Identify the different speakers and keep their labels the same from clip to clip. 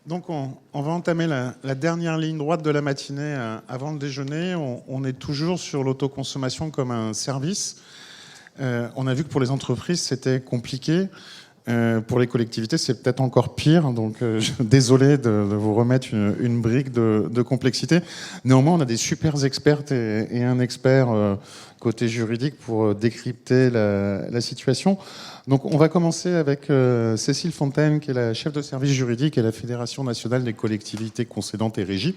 Speaker 1: Donc on va entamer la dernière ligne droite de la matinée avant le déjeuner. On est toujours sur l'autoconsommation comme un service. On a vu que pour les entreprises, c'était compliqué. Pour les collectivités, c'est peut-être encore pire. Donc désolé de vous remettre une brique de complexité. Néanmoins, on a des super expertes et un expert côté juridique pour décrypter la situation. Donc on va commencer avec Cécile Fontaine, qui est la chef de service juridique à la Fédération nationale des collectivités concédantes et régies,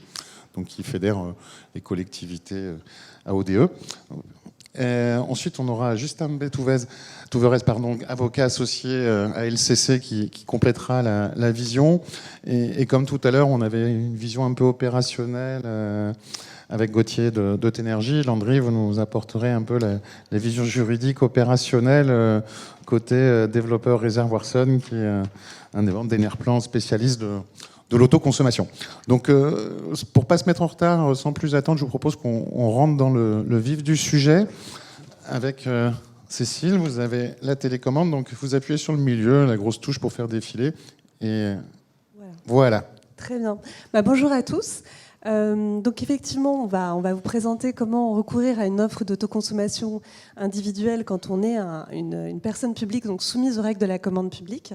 Speaker 1: donc qui fédère les collectivités à ODE. Ensuite, on aura Justin Betouverez, avocat associé à LCC, qui complétera la vision. Et comme tout à l'heure, on avait une vision un peu opérationnelle avec Gauthier de Ténergie. Landry, vous nous apporterez un peu la vision juridique opérationnelle côté développeur Réservoir Sun, qui est un des ventes d'Enerplan spécialiste de l'autoconsommation. Donc, pour pas se mettre en retard sans plus attendre, je vous propose qu'on rentre dans le vif du sujet. Avec Cécile, vous avez la télécommande, donc vous appuyez sur le milieu, la grosse touche pour faire défiler. Et voilà.
Speaker 2: Très bien. Bonjour à tous. Donc effectivement, on va vous présenter comment recourir à une offre d'autoconsommation individuelle quand on est une personne publique, donc soumise aux règles de la commande publique.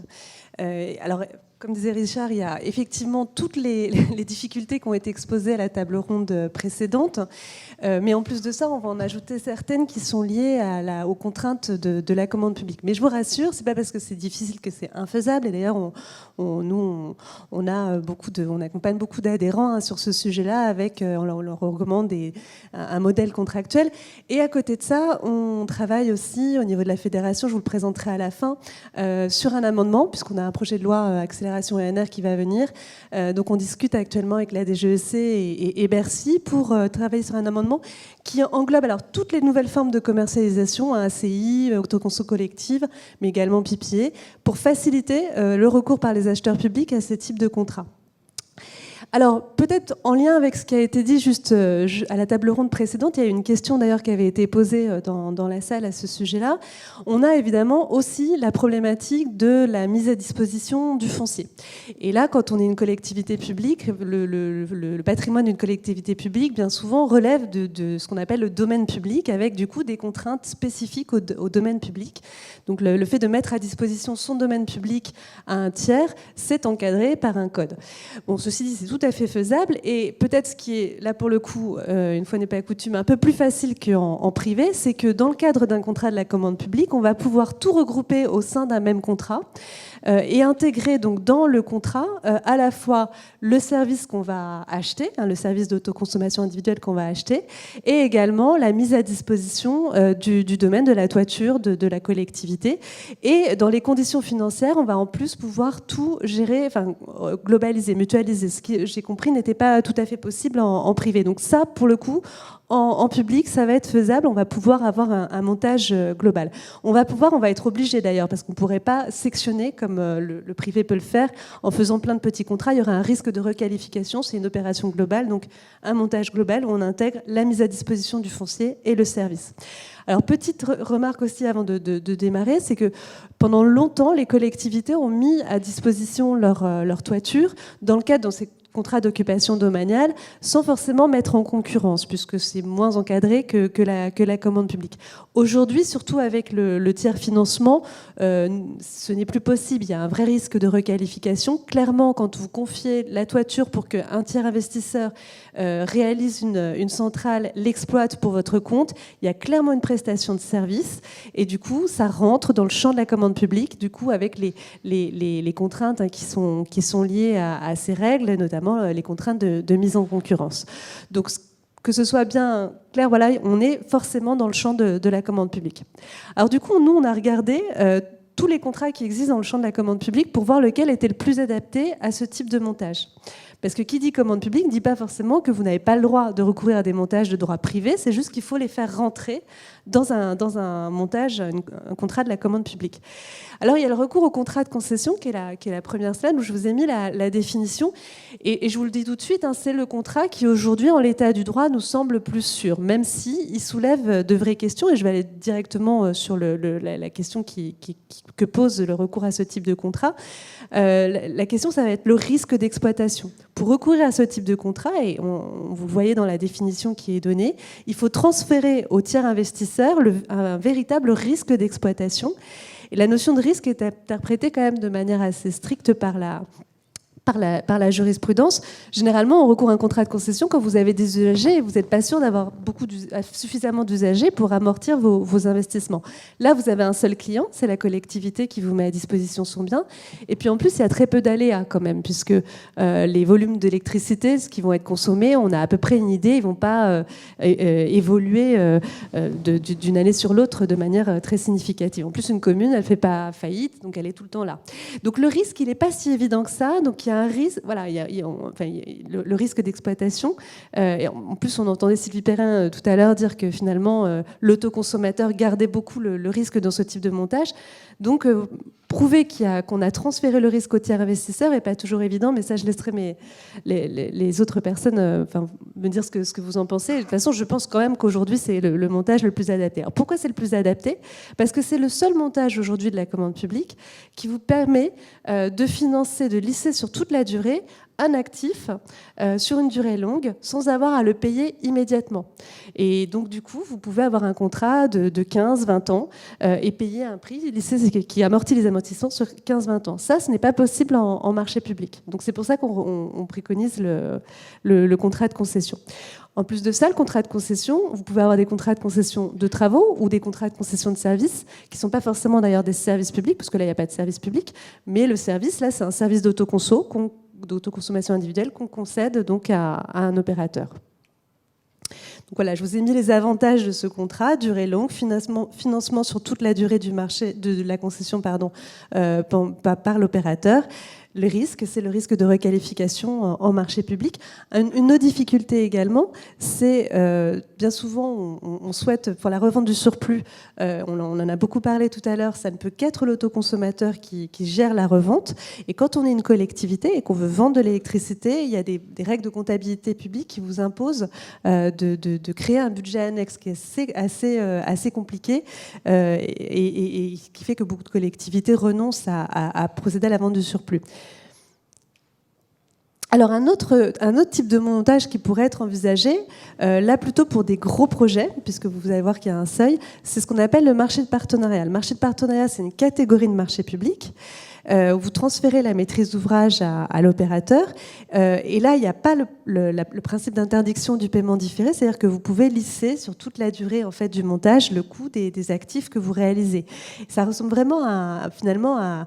Speaker 2: Alors, comme disait Richard, il y a effectivement toutes les difficultés qui ont été exposées à la table ronde précédente. Mais en plus de ça, on va en ajouter certaines qui sont liées aux contraintes de la commande publique. Mais je vous rassure, c'est pas parce que c'est difficile que c'est infaisable. Et d'ailleurs, on accompagne beaucoup d'adhérents sur ce sujet-là. Avec, on leur recommande un modèle contractuel. Et à côté de ça, on travaille aussi au niveau de la fédération. Je vous le présenterai à la fin sur un amendement, puisqu'on a un projet de loi accélération ENR qui va venir. Donc, on discute actuellement avec la DGEC et Bercy pour travailler sur un amendement qui englobe alors toutes les nouvelles formes de commercialisation, ACI, autoconso collective, mais également PPA, pour faciliter le recours par les acheteurs publics à ces types de contrats. Alors, peut-être en lien avec ce qui a été dit juste à la table ronde précédente, il y a eu une question d'ailleurs qui avait été posée dans la salle à ce sujet-là. On a évidemment aussi la problématique de la mise à disposition du foncier. Et là, quand on est une collectivité publique, le patrimoine d'une collectivité publique, bien souvent, relève de ce qu'on appelle le domaine public, avec du coup des contraintes spécifiques au domaine public. Donc, le fait de mettre à disposition son domaine public à un tiers, c'est encadré par un code. Bon, ceci dit, c'est tout à fait faisable, et peut-être ce qui est là pour le coup, une fois n'est pas coutume, un peu plus facile qu'en privé, c'est que dans le cadre d'un contrat de la commande publique, on va pouvoir tout regrouper au sein d'un même contrat et intégrer donc dans le contrat à la fois le service qu'on va acheter, le service d'autoconsommation individuelle qu'on va acheter, et également la mise à disposition du domaine de la toiture de la collectivité. Et dans les conditions financières, on va en plus pouvoir tout gérer, globaliser, mutualiser. Ce qui, j'ai compris, n'était pas tout à fait possible en privé. Donc ça, pour le coup, en public, ça va être faisable. On va pouvoir avoir un montage global. On va être obligé d'ailleurs, parce qu'on ne pourrait pas sectionner comme le privé peut le faire en faisant plein de petits contrats. Il y aurait un risque de requalification. C'est une opération globale, donc un montage global où on intègre la mise à disposition du foncier et le service. Alors, petite remarque aussi avant de démarrer, c'est que pendant longtemps, les collectivités ont mis à disposition leur toiture dans le cadre de ces contrats d'occupation domaniale, sans forcément mettre en concurrence, puisque c'est moins encadré que la commande publique. Aujourd'hui, surtout avec le tiers-financement, ce n'est plus possible. Il y a un vrai risque de requalification. Clairement, quand vous confiez la toiture pour qu'un tiers-investisseur réalise une centrale, l'exploite pour votre compte, il y a clairement une prestation de service, et du coup, ça rentre dans le champ de la commande publique, du coup, avec les contraintes qui sont liées à ces règles, notamment les contraintes de mise en concurrence. Donc, que ce soit bien clair, voilà, on est forcément dans le champ de la commande publique. Alors du coup, nous, on a regardé tous les contrats qui existent dans le champ de la commande publique pour voir lequel était le plus adapté à ce type de montage. Parce que qui dit commande publique ne dit pas forcément que vous n'avez pas le droit de recourir à des montages de droit privé, c'est juste qu'il faut les faire rentrer dans un montage, un contrat de la commande publique. Alors il y a le recours au contrat de concession qui est la première slide où je vous ai mis la définition. Et je vous le dis tout de suite, hein, c'est le contrat qui aujourd'hui en l'état du droit nous semble plus sûr, même s'il soulève de vraies questions. Et je vais aller directement sur la question que pose le recours à ce type de contrat. La question, ça va être le risque d'exploitation. Pour recourir à ce type de contrat, et vous le voyez dans la définition qui est donnée, il faut transférer au tiers investisseur un véritable risque d'exploitation. Et la notion de risque est interprétée quand même de manière assez stricte par la jurisprudence. Généralement, on recourt à un contrat de concession quand vous avez des usagers et vous n'êtes pas sûr d'avoir suffisamment d'usagers pour amortir vos investissements. Là, vous avez un seul client, c'est la collectivité qui vous met à disposition son bien. Et puis en plus, il y a très peu d'aléas quand même, puisque les volumes d'électricité, ce qui vont être consommés, on a à peu près une idée, ils ne vont pas évoluer d'une année sur l'autre de manière très significative. En plus, une commune, elle ne fait pas faillite, donc elle est tout le temps là. Donc le risque, il n'est pas si évident que ça. Donc il y a un risque, voilà, le risque d'exploitation. Et en plus, on entendait Sylvie Perrin tout à l'heure dire que finalement, l'autoconsommateur gardait beaucoup le risque dans ce type de montage. Donc, prouver qu'on a transféré le risque au tiers investisseur n'est pas toujours évident, mais ça, je laisserai les autres personnes me dire ce que vous en pensez. De toute façon, je pense quand même qu'aujourd'hui, c'est le montage le plus adapté. Alors, pourquoi c'est le plus adapté ? Parce que c'est le seul montage aujourd'hui de la commande publique qui vous permet de financer, de lisser sur toute la durée un actif sur une durée longue sans avoir à le payer immédiatement. Et donc, du coup, vous pouvez avoir un contrat de 15-20 ans et payer un prix qui amortit les amortissements sur 15-20 ans. Ça, ce n'est pas possible en marché public. Donc, c'est pour ça qu'on préconise le contrat de concession. En plus de ça, le contrat de concession, vous pouvez avoir des contrats de concession de travaux ou des contrats de concession de services, qui ne sont pas forcément d'ailleurs des services publics, parce que là, il n'y a pas de service public, mais le service, là, c'est un service d'autoconsommation individuelle qu'on concède donc à un opérateur. Donc voilà, je vous ai mis les avantages de ce contrat, durée longue, financement sur toute la durée du marché, de la concession par l'opérateur. Le risque, c'est le risque de requalification en marché public. Une autre difficulté également, c'est bien souvent, on souhaite, pour la revente du surplus, on en a beaucoup parlé tout à l'heure, ça ne peut qu'être l'autoconsommateur qui gère la revente. Et quand on est une collectivité et qu'on veut vendre de l'électricité, il y a des règles de comptabilité publique qui vous imposent de créer un budget annexe qui est assez compliqué et qui fait que beaucoup de collectivités renoncent à procéder à la vente du surplus. Alors un autre type de montage qui pourrait être envisagé, là plutôt pour des gros projets, puisque vous allez voir qu'il y a un seuil, c'est ce qu'on appelle le marché de partenariat. Le marché de partenariat, c'est une catégorie de marché public. Vous transférez la maîtrise d'ouvrage à l'opérateur. Et là, il n'y a pas le principe d'interdiction du paiement différé, c'est-à-dire que vous pouvez lisser sur toute la durée en fait, du montage le coût des actifs que vous réalisez. Ça ressemble vraiment finalement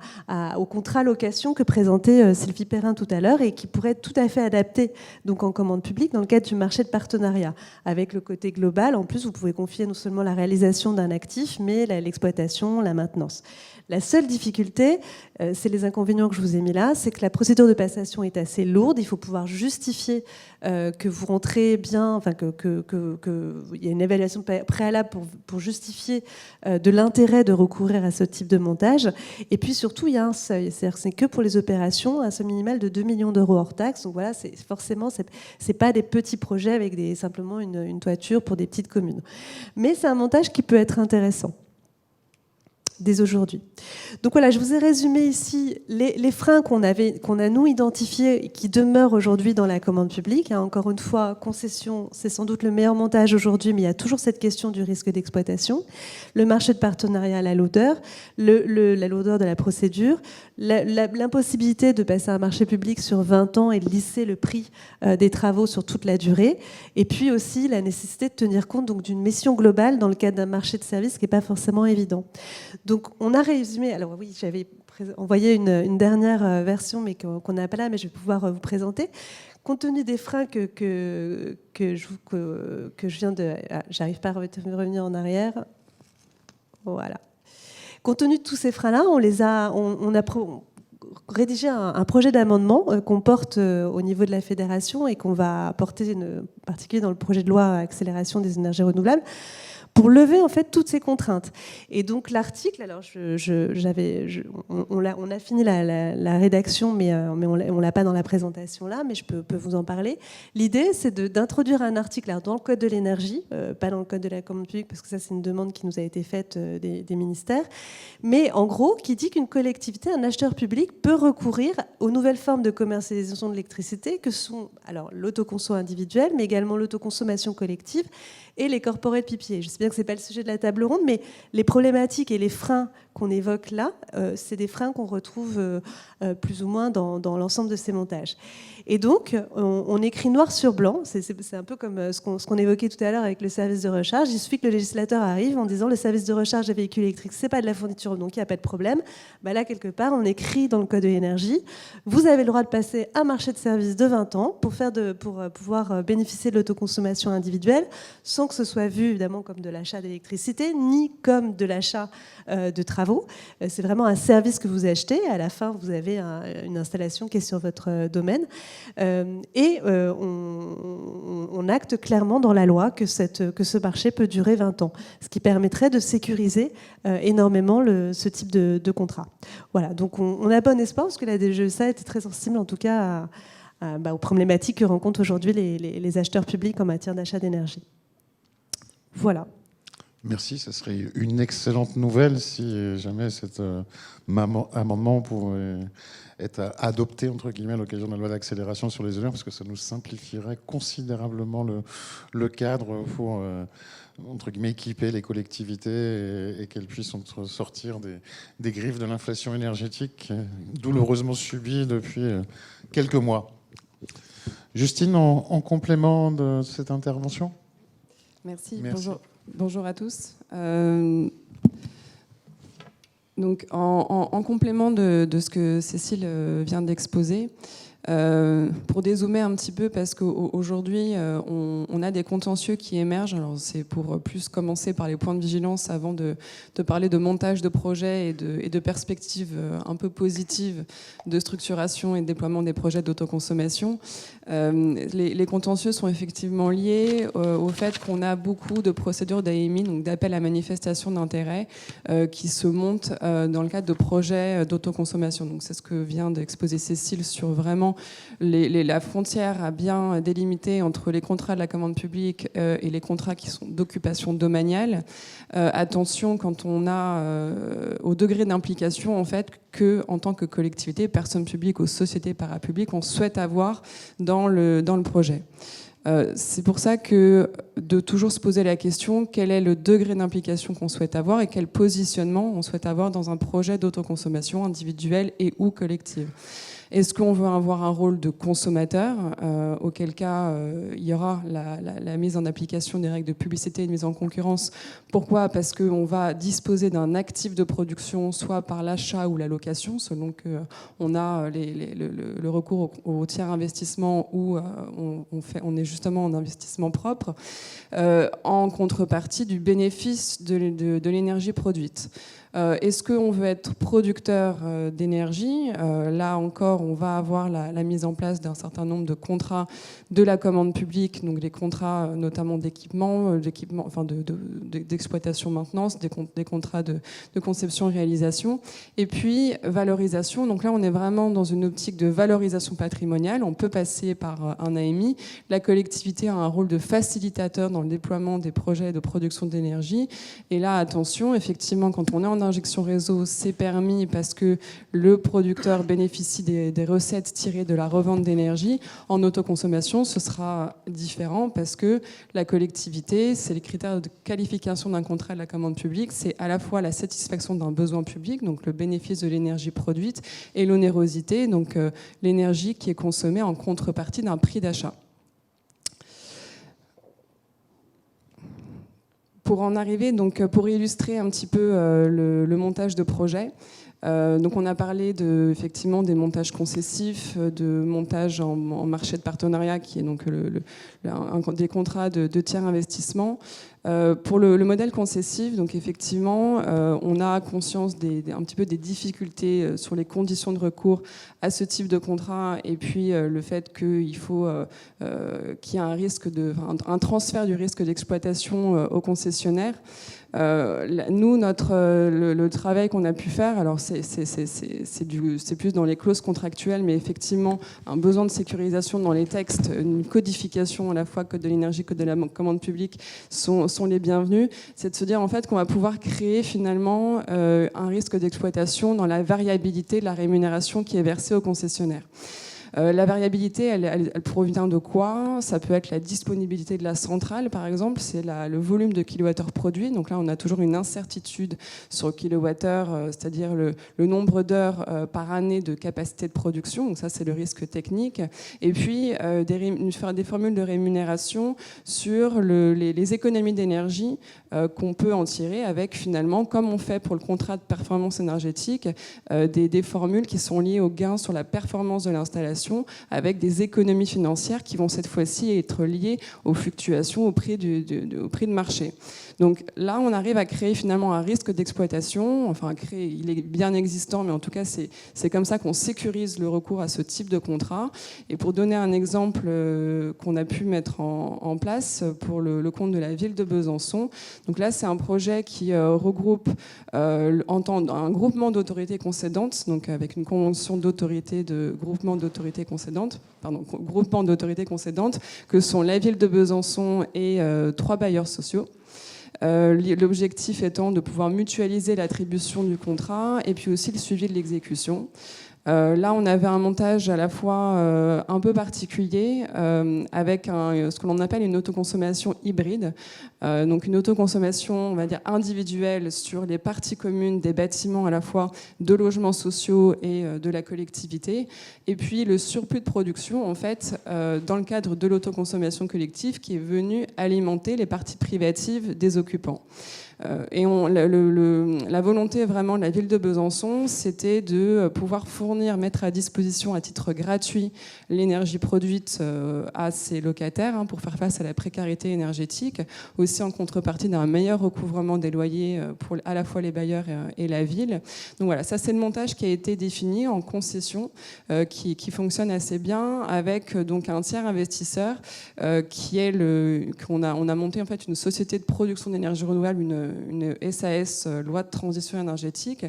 Speaker 2: au contrat location que présentait Sylvie Perrin tout à l'heure et qui pourrait être tout à fait adapté donc, en commande publique dans le cadre du marché de partenariat. Avec le côté global, en plus, vous pouvez confier non seulement la réalisation d'un actif, mais l'exploitation, la maintenance. La seule difficulté, c'est les inconvénients que je vous ai mis là, c'est que la procédure de passation est assez lourde. Il faut pouvoir justifier que vous rentrez bien, enfin qu'il y a une évaluation préalable pour justifier de l'intérêt de recourir à ce type de montage. Et puis surtout, il y a un seuil. C'est-à-dire que c'est que pour les opérations, un seuil minimal de 2 millions d'euros hors taxe. Donc voilà, forcément, c'est pas des petits projets avec simplement une toiture pour des petites communes. Mais c'est un montage qui peut être intéressant dès aujourd'hui. Donc voilà, je vous ai résumé ici les freins qu'on a nous identifiés et qui demeurent aujourd'hui dans la commande publique. Encore une fois, concession, c'est sans doute le meilleur montage aujourd'hui, mais il y a toujours cette question du risque d'exploitation. Le marché de partenariat à la lourdeur, la lourdeur de la procédure, l'impossibilité de passer un marché public sur 20 ans et de lisser le prix des travaux sur toute la durée, et puis aussi la nécessité de tenir compte donc, d'une mission globale dans le cadre d'un marché de services qui n'est pas forcément évident. Donc on a résumé, alors oui, j'avais envoyé une dernière version, mais qu'on n'a pas là, mais je vais pouvoir vous présenter. Compte tenu des freins que je viens de... Ah, j'arrive pas à revenir en arrière. Voilà. Compte tenu de tous ces freins-là, rédigé un projet d'amendement qu'on porte au niveau de la fédération et qu'on va porter en particulier dans le projet de loi accélération des énergies renouvelables, pour lever en fait toutes ces contraintes. Et donc l'article, alors on a fini la rédaction, mais on l'a pas dans la présentation là, mais je peux vous en parler. L'idée, c'est d'introduire un article dans le code de l'énergie, pas dans le code de la commande publique, parce que ça c'est une demande qui nous a été faite des ministères, mais en gros qui dit qu'une collectivité, un acheteur public peut recourir aux nouvelles formes de commercialisation de l'électricité que sont alors l'autoconso individuel, mais également l'autoconsommation collective et les corporate PPA. Je sais bien que ce n'est pas le sujet de la table ronde, mais les problématiques et les freins qu'on évoque là, c'est des freins qu'on retrouve plus ou moins dans l'ensemble de ces montages. Et donc, on écrit noir sur blanc, c'est un peu comme ce qu'on évoquait tout à l'heure avec le service de recharge. Il suffit que le législateur arrive en disant le service de recharge des véhicules électriques, c'est pas de la fourniture, donc il n'y a pas de problème. Bah là, quelque part, on écrit dans le code de l'énergie, vous avez le droit de passer un marché de service de 20 ans pour pouvoir bénéficier de l'autoconsommation individuelle, sans que ce soit vu évidemment comme de l'achat d'électricité, ni comme de l'achat de travaux. C'est vraiment un service que vous achetez. À la fin, vous avez une installation qui est sur votre domaine. On acte clairement dans la loi que ce marché peut durer 20 ans, ce qui permettrait de sécuriser énormément ce type de contrat. Voilà, donc on a bon espoir, parce que la DGESA était très sensible en tout cas aux problématiques que rencontrent aujourd'hui les acheteurs publics en matière d'achat d'énergie. Voilà.
Speaker 1: Merci, ce serait une excellente nouvelle si jamais cet amendement pouvait être adopté entre guillemets à l'occasion de la loi d'accélération sur les énergies, parce que ça nous simplifierait considérablement le cadre pour entre guillemets équiper les collectivités et qu'elles puissent sortir des griffes de l'inflation énergétique douloureusement subie depuis quelques mois. Justine, en complément de cette intervention.
Speaker 3: Merci.
Speaker 1: Merci.
Speaker 3: Bonjour à tous. Donc, en complément de ce que Cécile vient d'exposer, pour dézoomer un petit peu, parce qu'aujourd'hui, on a des contentieux qui émergent. Alors, c'est pour plus commencer par les points de vigilance avant de parler de montage de projets et de perspectives un peu positives de structuration et de déploiement des projets d'autoconsommation. Les contentieux sont effectivement liés au fait qu'on a beaucoup de procédures d'AMI, donc d'appel à manifestation d'intérêt, qui se montent dans le cadre de projets d'autoconsommation. Donc, c'est ce que vient d'exposer Cécile sur vraiment la frontière à bien délimiter entre les contrats de la commande publique et les contrats qui sont d'occupation domaniale. Attention quand on a au degré d'implication en fait que en tant que collectivité, personne publique ou société parapublique, on souhaite avoir dans le projet. C'est pour ça que de toujours se poser la question quel est le degré d'implication qu'on souhaite avoir et quel positionnement on souhaite avoir dans un projet d'autoconsommation individuelle et ou collective. Est-ce qu'on veut avoir un rôle de consommateur, auquel cas il y aura la mise en application des règles de publicité et de mise en concurrence. Pourquoi ? Parce qu'on va disposer d'un actif de production, soit par l'achat ou la location, selon qu'on a le recours au tiers investissement ou on est justement en investissement propre, en contrepartie du bénéfice de l'énergie produite. Est-ce qu'on veut être producteur d'énergie ? Là encore, on va avoir la mise en place d'un certain nombre de contrats de la commande publique, donc des contrats notamment d'équipement, enfin d'exploitation maintenance, des contrats de conception-réalisation. Et puis, valorisation. Donc là, on est vraiment dans une optique de valorisation patrimoniale. On peut passer par un AMI. La collectivité a un rôle de facilitateur dans le déploiement des projets de production d'énergie. Et là, attention, effectivement, quand on est en injection réseau, c'est permis parce que le producteur bénéficie des recettes tirées de la revente d'énergie. En autoconsommation, ce sera différent parce que la collectivité, c'est les critères de qualification d'un contrat de la commande publique, c'est à la fois la satisfaction d'un besoin public, donc le bénéfice de l'énergie produite, et l'onérosité, donc l'énergie qui est consommée en contrepartie d'un prix d'achat. Pour en arriver, donc pour illustrer un petit peu le montage de projet, donc on a parlé effectivement des montages concessifs, de montage en marché de partenariat, qui est donc des contrats de tiers investissement. Pour le modèle concessif, donc effectivement, on a conscience un petit peu des difficultés sur les conditions de recours à ce type de contrat, et puis le fait qu'il faut qu'il y ait un transfert du risque d'exploitation au concessionnaire. Nous, le travail qu'on a pu faire, alors c'est plus dans les clauses contractuelles, mais effectivement un besoin de sécurisation dans les textes, une codification à la fois code de l'énergie, code de la commande publique sont les bienvenus. C'est de se dire en fait qu'on va pouvoir créer finalement un risque d'exploitation dans la variabilité de la rémunération qui est versée au concessionnaire. La variabilité, elle provient de quoi? Ça peut être la disponibilité de la centrale, par exemple, c'est le volume de kilowattheures produits. Donc là, on a toujours une incertitude sur le kilowattheure, c'est-à-dire le nombre d'heures par année de capacité de production. Donc ça, c'est le risque technique. Et puis, des formules de rémunération sur les économies d'énergie qu'on peut en tirer avec, finalement, comme on fait pour le contrat de performance énergétique, des formules qui sont liées aux gains sur la performance de l'installation, avec des économies financières qui vont cette fois-ci être liées aux fluctuations au prix de marché. Donc là, on arrive à créer finalement un risque d'exploitation. Enfin, il est bien existant, mais en tout cas, c'est comme ça qu'on sécurise le recours à ce type de contrat. Et pour donner un exemple qu'on a pu mettre en place pour le compte de la ville de Besançon, donc là, c'est un projet qui regroupe un groupement d'autorités concédantes, donc avec une convention d'autorité de groupement d'autorités concédantes, groupement d'autorités concédantes, que sont la ville de Besançon et 3 bailleurs sociaux. L'objectif étant de pouvoir mutualiser l'attribution du contrat et puis aussi le suivi de l'exécution. Là, on avait un montage à la fois un peu particulier avec ce que l'on appelle une autoconsommation hybride. Donc une autoconsommation, on va dire, individuelle sur les parties communes des bâtiments à la fois de logements sociaux et de la collectivité. Et puis le surplus de production, en fait, dans le cadre de l'autoconsommation collective qui est venu alimenter les parties privatives des occupants. Et la volonté vraiment de la ville de Besançon, c'était de pouvoir mettre à disposition à titre gratuit l'énergie produite à ses locataires pour faire face à la précarité énergétique, aussi en contrepartie d'un meilleur recouvrement des loyers pour à la fois les bailleurs et la ville. Donc voilà, ça c'est le montage qui a été défini en concession, qui fonctionne assez bien avec donc un tiers investisseur on a monté en fait une société de production d'énergie renouvelable, une SAS, loi de transition énergétique,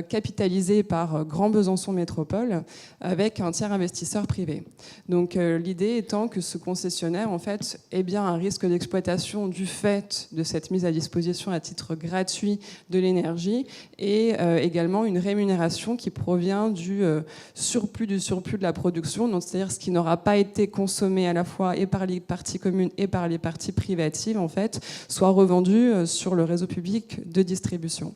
Speaker 3: capitalisée par Grand Besançon Métropole, avec un tiers investisseur privé. Donc l'idée étant que ce concessionnaire en fait ait bien un risque d'exploitation du fait de cette mise à disposition à titre gratuit de l'énergie et également une rémunération qui provient du surplus de la production, donc c'est-à-dire ce qui n'aura pas été consommé à la fois et par les parties communes et par les parties privatives en fait, soit revendu sur le réseau public de distribution.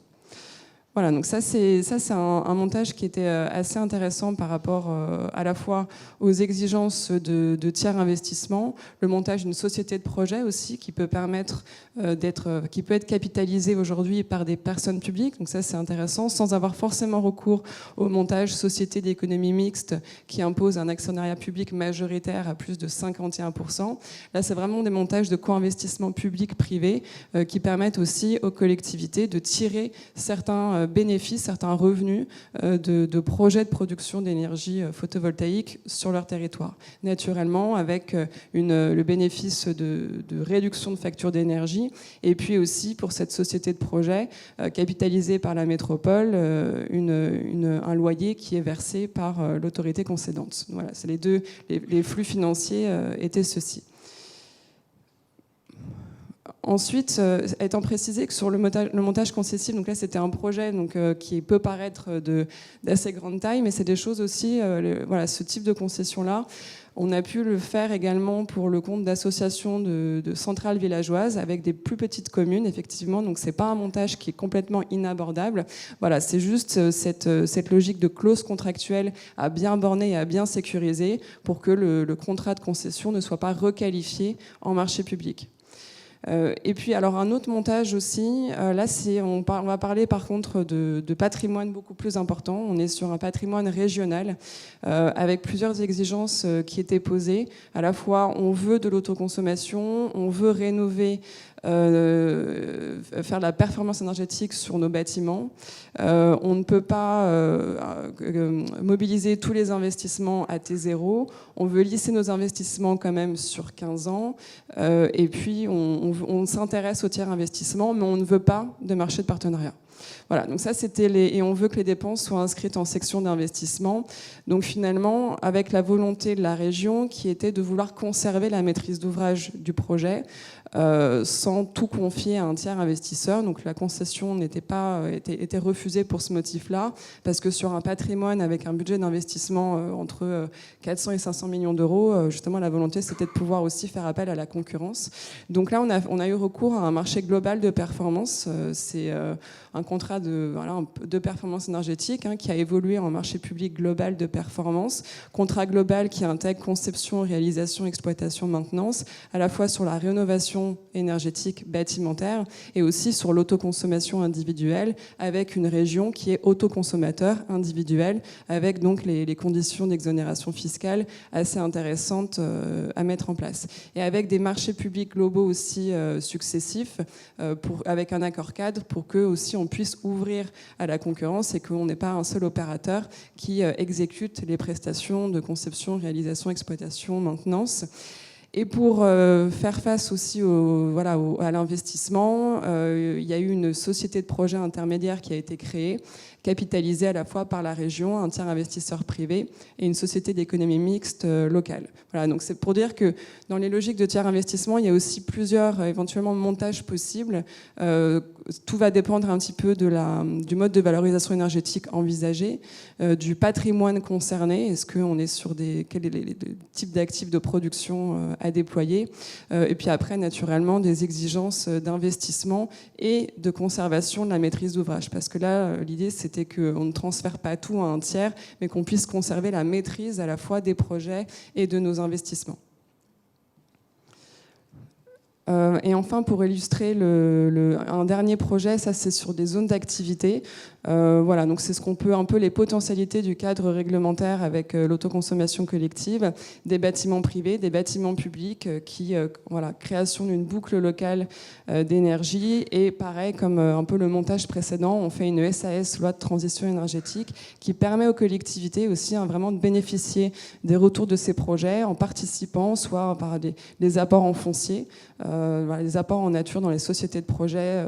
Speaker 3: Voilà, donc ça c'est un montage qui était assez intéressant par rapport à la fois aux exigences de tiers investissement, le montage d'une société de projet aussi qui peut permettre qui peut être capitalisée aujourd'hui par des personnes publiques, donc ça c'est intéressant, sans avoir forcément recours au montage société d'économie mixte qui impose un actionnariat public majoritaire à plus de 51%. Là c'est vraiment des montages de co-investissement public-privé qui permettent aussi aux collectivités de tirer certains bénéfices, certains revenus de projets de production d'énergie photovoltaïque sur leur territoire. Naturellement, avec le bénéfice de réduction de facture d'énergie, et puis aussi pour cette société de projet capitalisée par la métropole, un loyer qui est versé par l'autorité concédante. Voilà, c'est les flux financiers étaient ceux-ci. Ensuite, étant précisé que sur le montage concessif, donc là c'était un projet qui peut paraître d'assez grande taille, mais c'est des choses aussi, voilà, ce type de concession-là, on a pu le faire également pour le compte d'associations de centrales villageoises avec des plus petites communes, effectivement, donc c'est pas un montage qui est complètement inabordable. Voilà, c'est juste cette logique de clause contractuelle à bien borner et à bien sécuriser pour que le contrat de concession ne soit pas requalifié en marché public. Et puis alors un autre montage aussi, là on va parler par contre de patrimoine beaucoup plus important. On est sur un patrimoine régional avec plusieurs exigences qui étaient posées. À la fois on veut de l'autoconsommation, on veut rénover faire la performance énergétique sur nos bâtiments. On ne peut pas mobiliser tous les investissements à T0. On veut lisser nos investissements quand même sur 15 ans. Et puis, on s'intéresse au tiers investissement, mais on ne veut pas de marché de partenariat. Voilà, donc ça c'était et on veut que les dépenses soient inscrites en section d'investissement. Donc finalement, avec la volonté de la région qui était de vouloir conserver la maîtrise d'ouvrage du projet, sans tout confier à un tiers investisseur. Donc la concession était refusée pour ce motif-là, parce que sur un patrimoine avec un budget d'investissement entre 400 et 500 millions d'euros, justement la volonté c'était de pouvoir aussi faire appel à la concurrence. Donc là on a eu recours à un marché global de performance. C'est un contrat de performance énergétique qui a évolué en marché public global de performance. Contrat global qui intègre conception, réalisation, exploitation, maintenance, à la fois sur la rénovation énergétique bâtimentaire et aussi sur l'autoconsommation individuelle avec une région qui est autoconsommateur individuel avec donc les conditions d'exonération fiscale assez intéressantes à mettre en place. Et avec des marchés publics globaux aussi successifs avec un accord cadre pour que aussi on puisse ouvrir à la concurrence et qu'on n'ait pas un seul opérateur qui exécute les prestations de conception, réalisation, exploitation, maintenance. Et pour faire face aussi à l'investissement, il y a eu une société de projet intermédiaire qui a été créée, capitalisée à la fois par la région, un tiers investisseur privé et une société d'économie mixte locale. Voilà, donc c'est pour dire que dans les logiques de tiers investissement, il y a aussi plusieurs éventuellement montages possibles. Tout va dépendre un petit peu du mode de valorisation énergétique envisagé, du patrimoine concerné. Est-ce qu'on est sur quels sont les types d'actifs de production à déployer, et puis après naturellement des exigences d'investissement et de conservation de la maîtrise d'ouvrage, parce que là l'idée c'était qu'on ne transfère pas tout à un tiers, mais qu'on puisse conserver la maîtrise à la fois des projets et de nos investissements. Et enfin, pour illustrer un dernier projet, ça c'est sur des zones d'activité. Voilà, donc c'est ce qu'on peut un peu les potentialités du cadre réglementaire avec l'autoconsommation collective, des bâtiments privés, des bâtiments publics, création d'une boucle locale d'énergie. Et pareil, comme un peu le montage précédent, on fait une SAS, loi de transition énergétique, qui permet aux collectivités aussi vraiment de bénéficier des retours de ces projets en participant, soit par des apports en foncier, les apports en nature dans les sociétés de projet,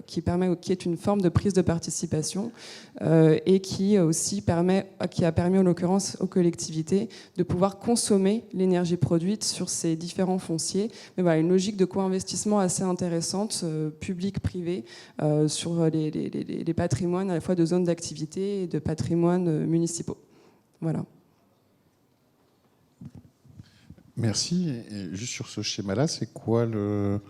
Speaker 3: qui est une forme de prise de participation et qui a permis en l'occurrence aux collectivités de pouvoir consommer l'énergie produite sur ces différents fonciers. Mais voilà, une logique de co-investissement assez intéressante, public-privé, sur les patrimoines à la fois de zones d'activité et de patrimoines municipaux. Voilà.
Speaker 1: Merci. Et juste sur ce schéma-là, c'est quoi le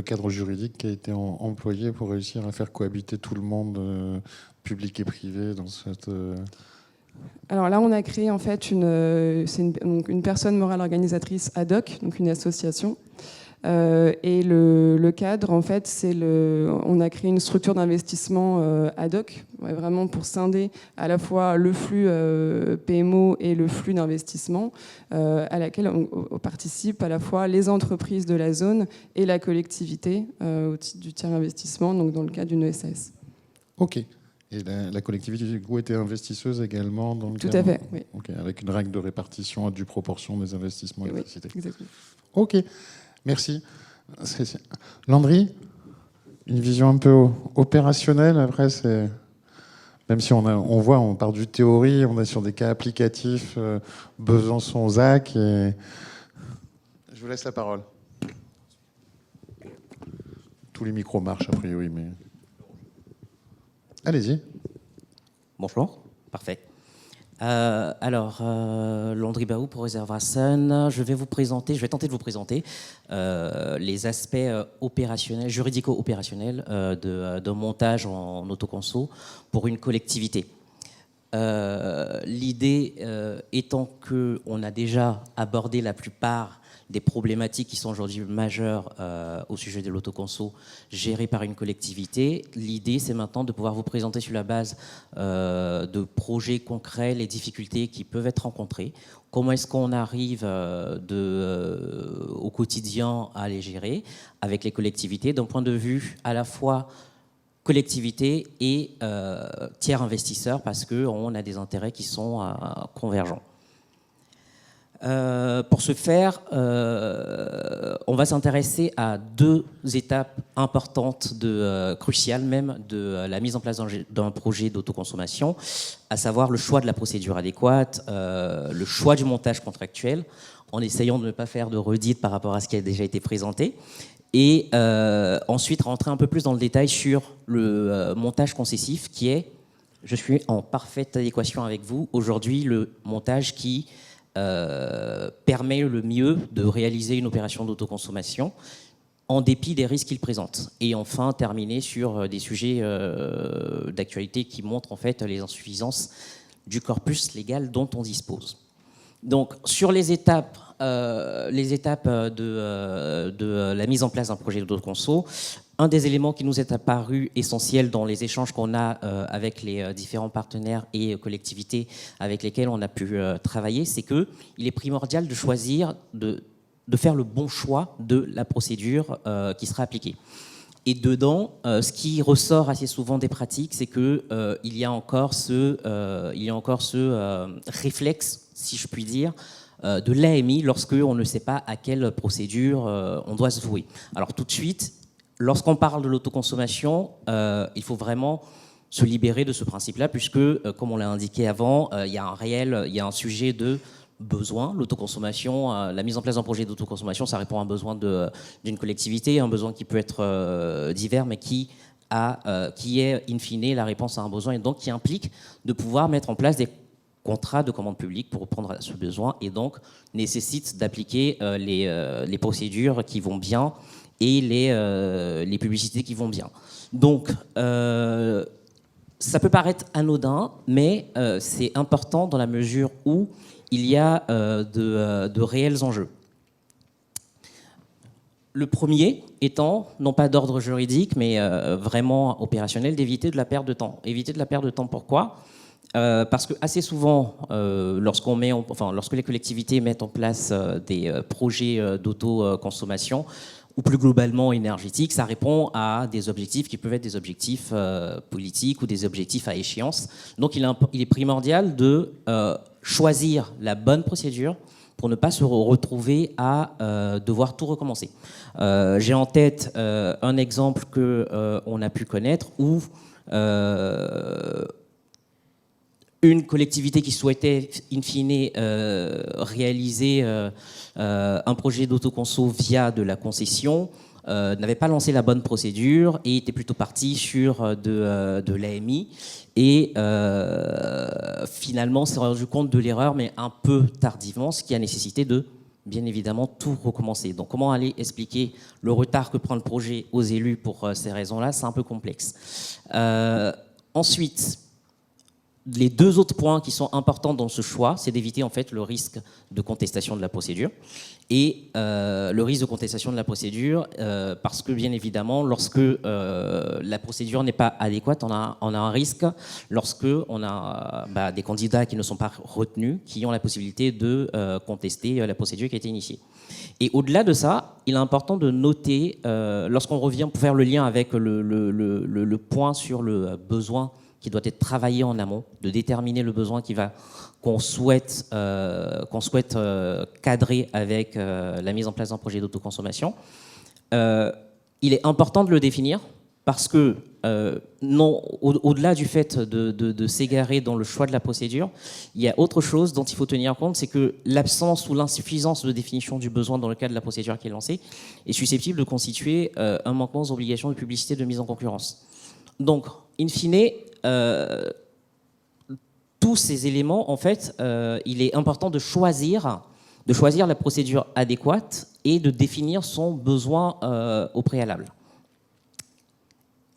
Speaker 1: cadre juridique qui a été employé pour réussir à faire cohabiter tout le monde, public et privé, dans cette...
Speaker 3: Alors là, on a créé en fait une personne morale organisatrice ad hoc, donc une association. Et le cadre, en fait, on a créé une structure d'investissement ad hoc, vraiment pour scinder à la fois le flux PMO et le flux d'investissement, à laquelle on participe à la fois les entreprises de la zone et la collectivité au titre du tiers investissement, donc dans le cadre d'une SAS.
Speaker 1: Ok. Et la collectivité, du coup, était investisseuse également dans le
Speaker 3: Tout à fait, oui.
Speaker 1: Okay, avec une règle de répartition à due proportion des investissements
Speaker 3: Oui,
Speaker 1: d'électricité.
Speaker 3: exactement.
Speaker 1: Ok. Merci. Landry, une vision un peu opérationnelle. Après, même si on part du théorie, on est sur des cas applicatifs, Besançon, ZAC. Et... Je vous laisse la parole. Tous les micros marchent a priori, mais allez-y.
Speaker 4: Bonjour, parfait. Landry Baou pour Reservoir Sun. Je vais tenter de vous présenter les aspects opérationnels, juridico-opérationnels de montage en autoconso pour une collectivité. L'idée étant qu'on a déjà abordé la plupart des problématiques qui sont aujourd'hui majeures au sujet de l'autoconso gérées par une collectivité. L'idée, c'est maintenant de pouvoir vous présenter sur la base de projets concrets les difficultés qui peuvent être rencontrées. Comment est-ce qu'on arrive au quotidien à les gérer avec les collectivités d'un point de vue à la fois collectivité et tiers investisseurs parce qu'on a des intérêts qui sont convergents. Pour ce faire, on va s'intéresser à deux étapes importantes, cruciales même, de la mise en place d'un projet d'autoconsommation, à savoir le choix de la procédure adéquate, le choix du montage contractuel, en essayant de ne pas faire de redites par rapport à ce qui a déjà été présenté, et ensuite rentrer un peu plus dans le détail sur le montage concessif, qui est, je suis en parfaite adéquation avec vous, aujourd'hui le montage qui permet le mieux de réaliser une opération d'autoconsommation en dépit des risques qu'il présente. Et enfin, terminer sur des sujets d'actualité qui montrent en fait les insuffisances du corpus légal dont on dispose. Donc, sur les étapes de la mise en place d'un projet d'autoconso, un des éléments qui nous est apparu essentiel dans les échanges qu'on a avec les différents partenaires et collectivités avec lesquels on a pu travailler, c'est qu'il est primordial de choisir, de faire le bon choix de la procédure qui sera appliquée. Et dedans, ce qui ressort assez souvent des pratiques, c'est qu'il y a encore ce réflexe, si je puis dire, de l'AMI lorsqu'on ne sait pas à quelle procédure on doit se vouer. Alors tout de suite, lorsqu'on parle de l'autoconsommation, il faut vraiment se libérer de ce principe-là, puisque, comme on l'a indiqué avant, il y a un sujet de besoin. L'autoconsommation, la mise en place d'un projet d'autoconsommation, ça répond à un besoin d'une collectivité, un besoin qui peut être divers, mais qui est in fine la réponse à un besoin, et donc qui implique de pouvoir mettre en place des contrat de commande publique pour répondre à ce besoin, et donc nécessite d'appliquer les procédures qui vont bien et les publicités qui vont bien. Donc, ça peut paraître anodin, mais c'est important dans la mesure où il y a de réels enjeux. Le premier étant, non pas d'ordre juridique, mais vraiment opérationnel, d'éviter de la perte de temps. Éviter de la perte de temps, pourquoi ? Parce que assez souvent, lorsque les collectivités mettent en place des projets d'autoconsommation, ou plus globalement énergétiques, ça répond à des objectifs qui peuvent être des objectifs politiques ou des objectifs à échéance. Donc il est primordial de choisir la bonne procédure pour ne pas se retrouver à devoir tout recommencer. J'ai en tête un exemple qu'on a pu connaître où une collectivité qui souhaitait, in fine, réaliser un projet d'autoconso via de la concession n'avait pas lancé la bonne procédure et était plutôt parti sur de l'AMI. Et finalement, s'est rendu compte de l'erreur, mais un peu tardivement, ce qui a nécessité de, bien évidemment, tout recommencer. Donc, comment aller expliquer le retard que prend le projet aux élus pour ces raisons-là, c'est un peu complexe. Ensuite, les deux autres points qui sont importants dans ce choix, c'est d'éviter en fait le risque de contestation de la procédure. Et le risque de contestation de la procédure, parce que bien évidemment, lorsque la procédure n'est pas adéquate, on a un risque lorsque on a des candidats qui ne sont pas retenus, qui ont la possibilité de contester la procédure qui a été initiée. Et au-delà de ça, il est important de noter, lorsqu'on revient pour faire le lien avec le point sur le besoin qui doit être travaillé en amont, de déterminer le besoin qu'on souhaite cadrer avec la mise en place d'un projet d'autoconsommation. Il est important de le définir parce que, au-delà du fait de s'égarer dans le choix de la procédure, il y a autre chose dont il faut tenir compte, c'est que l'absence ou l'insuffisance de définition du besoin dans le cadre de la procédure qui est lancée est susceptible de constituer un manquement aux obligations de publicité de mise en concurrence. Donc, in fine, tous ces éléments, en fait, il est important de choisir la procédure adéquate et de définir son besoin au préalable.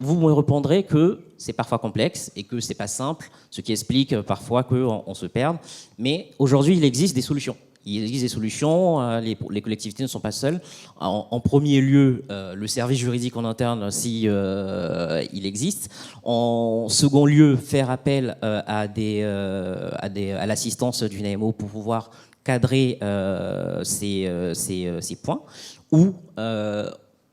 Speaker 4: vous me répondrez que c'est parfois complexe et que c'est pas simple, ce qui explique parfois qu'on se perde. Mais aujourd'hui, il existe des solutions. Il existe des solutions, les collectivités ne sont pas seules. En premier lieu, le service juridique en interne, si il existe. En second lieu, faire appel à l'assistance d'une AMO pour pouvoir cadrer ces points, ou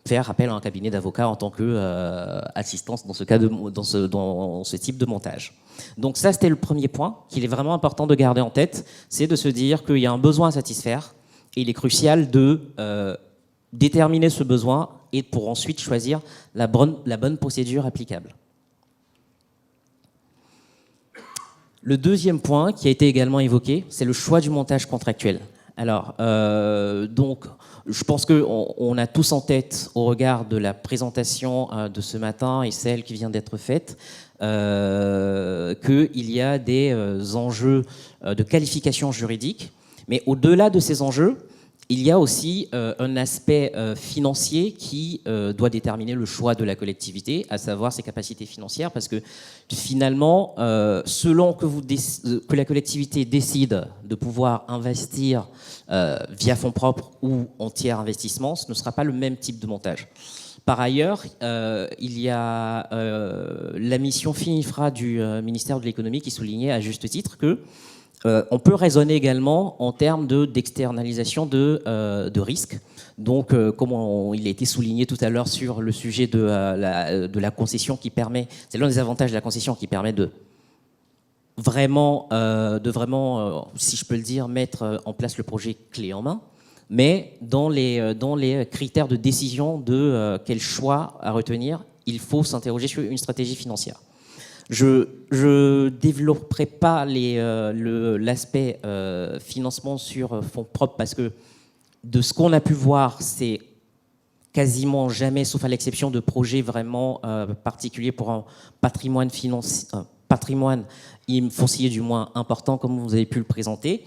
Speaker 4: faire appel à un cabinet d'avocats en tant qu'assistance dans ce type de montage. Donc ça, c'était le premier point qu'il est vraiment important de garder en tête, c'est de se dire qu'il y a un besoin à satisfaire et il est crucial de déterminer ce besoin et pour ensuite choisir la bonne procédure applicable. Le deuxième point qui a été également évoqué, c'est le choix du montage contractuel. Alors, donc, je pense qu'on a tous en tête, au regard de la présentation de ce matin et celle qui vient d'être faite, qu'il y a des enjeux de qualification juridique. Mais au-delà de ces enjeux, il y a aussi un aspect financier qui doit déterminer le choix de la collectivité, à savoir ses capacités financières, parce que finalement, selon que la collectivité décide de pouvoir investir via fonds propres ou en tiers investissement, ce ne sera pas le même type de montage. Par ailleurs, il y a la mission FINIFRA du ministère de l'économie qui soulignait à juste titre que on peut raisonner également en termes d'externalisation de risques. Donc, comme il a été souligné tout à l'heure sur le sujet de la concession qui permet, c'est l'un des avantages de la concession qui permet de vraiment, si je peux le dire, mettre en place le projet clé en main, mais dans les critères de décision de quel choix à retenir, il faut s'interroger sur une stratégie financière. Je développerai pas l'aspect financement sur fonds propres parce que de ce qu'on a pu voir, c'est quasiment jamais, sauf à l'exception de projets vraiment particuliers pour un patrimoine foncier du moins important, comme vous avez pu le présenter,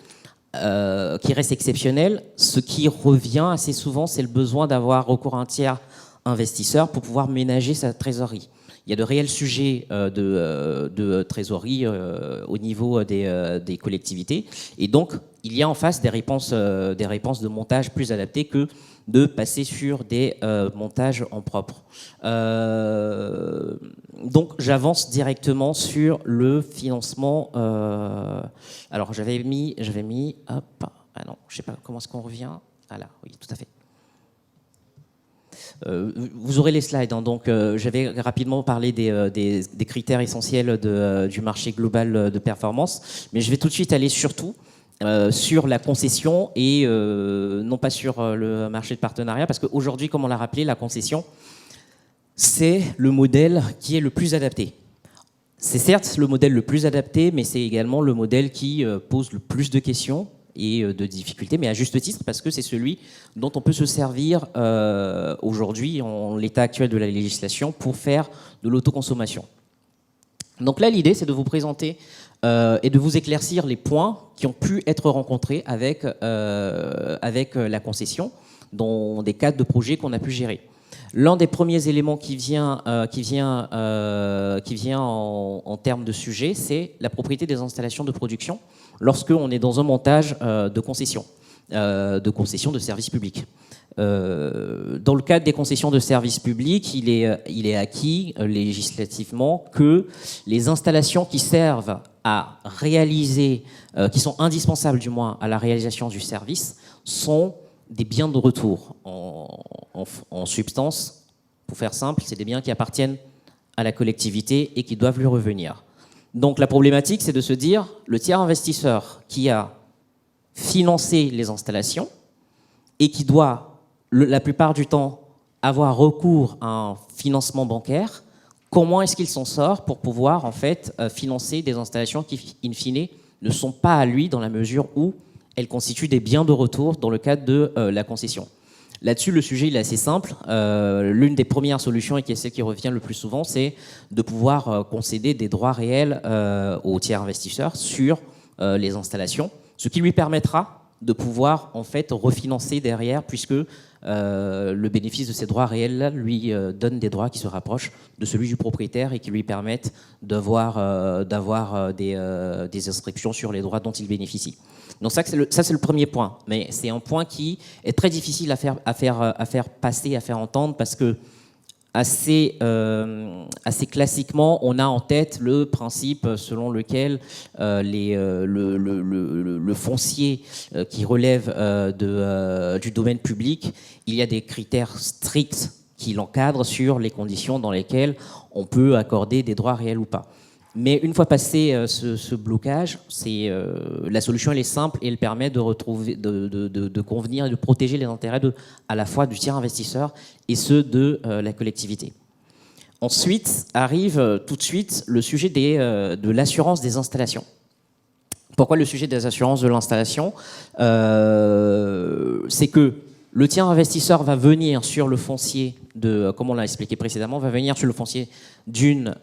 Speaker 4: qui reste exceptionnel. Ce qui revient assez souvent, c'est le besoin d'avoir recours à un tiers investisseur pour pouvoir ménager sa trésorerie. Il y a de réels sujets de trésorerie au niveau des collectivités. Et donc, il y a en face des réponses de montage plus adaptées que de passer sur des montages en propre. Donc, j'avance directement sur le financement. Alors, j'avais mis... Hop, ah non, je ne sais pas comment est-ce qu'on revient. Ah là, oui, tout à fait. Vous aurez les slides, hein, donc j'avais rapidement parlé des critères essentiels du marché global de performance, mais je vais tout de suite aller surtout sur la concession et non pas sur le marché de partenariat, parce qu'aujourd'hui, comme on l'a rappelé, la concession, c'est le modèle qui est le plus adapté. C'est certes le modèle le plus adapté, mais c'est également le modèle qui pose le plus de questions et de difficultés, mais à juste titre, parce que c'est celui dont on peut se servir aujourd'hui, en l'état actuel de la législation, pour faire de l'autoconsommation. Donc là, l'idée, c'est de vous présenter et de vous éclaircir les points qui ont pu être rencontrés avec la concession dans des cadres de projets qu'on a pu gérer. L'un des premiers éléments qui vient en termes de sujet, c'est la propriété des installations de production lorsqu'on est dans un montage de concession de services publics. Dans le cadre des concessions de services publics, il est acquis législativement que les installations qui servent à réaliser, qui sont indispensables du moins à la réalisation du service, sont des biens de retour. En substance, pour faire simple, c'est des biens qui appartiennent à la collectivité et qui doivent lui revenir. Donc la problématique, c'est de se dire, le tiers investisseur qui a financé les installations et qui doit, la plupart du temps, avoir recours à un financement bancaire, comment est-ce qu'il s'en sort pour pouvoir en fait financer des installations qui, in fine, ne sont pas à lui dans la mesure où elles constituent des biens de retour dans le cadre de la concession. Là-dessus, le sujet il est assez simple. L'une des premières solutions, et qui est celle qui revient le plus souvent, c'est de pouvoir concéder des droits réels aux tiers investisseurs sur les installations, ce qui lui permettra de pouvoir en fait refinancer derrière, puisque le bénéfice de ces droits réels lui donne des droits qui se rapprochent de celui du propriétaire et qui lui permettent d'avoir des inscriptions sur les droits dont il bénéficie. Donc ça c'est le premier point, mais c'est un point qui est très difficile à faire passer, à faire entendre, parce que assez classiquement, on a en tête le principe selon lequel le foncier qui relève du domaine public, il y a des critères stricts qui l'encadrent sur les conditions dans lesquelles on peut accorder des droits réels ou pas. Mais une fois passé ce blocage, la solution elle est simple et elle permet de convenir et de protéger les intérêts à la fois du tiers investisseur et ceux de la collectivité. Ensuite arrive tout de suite le sujet de l'assurance des installations. Pourquoi le sujet des assurances de l'installation ? C'est que le tiers investisseur va venir sur le foncier comme on l'a expliqué précédemment, va venir sur le foncier d'une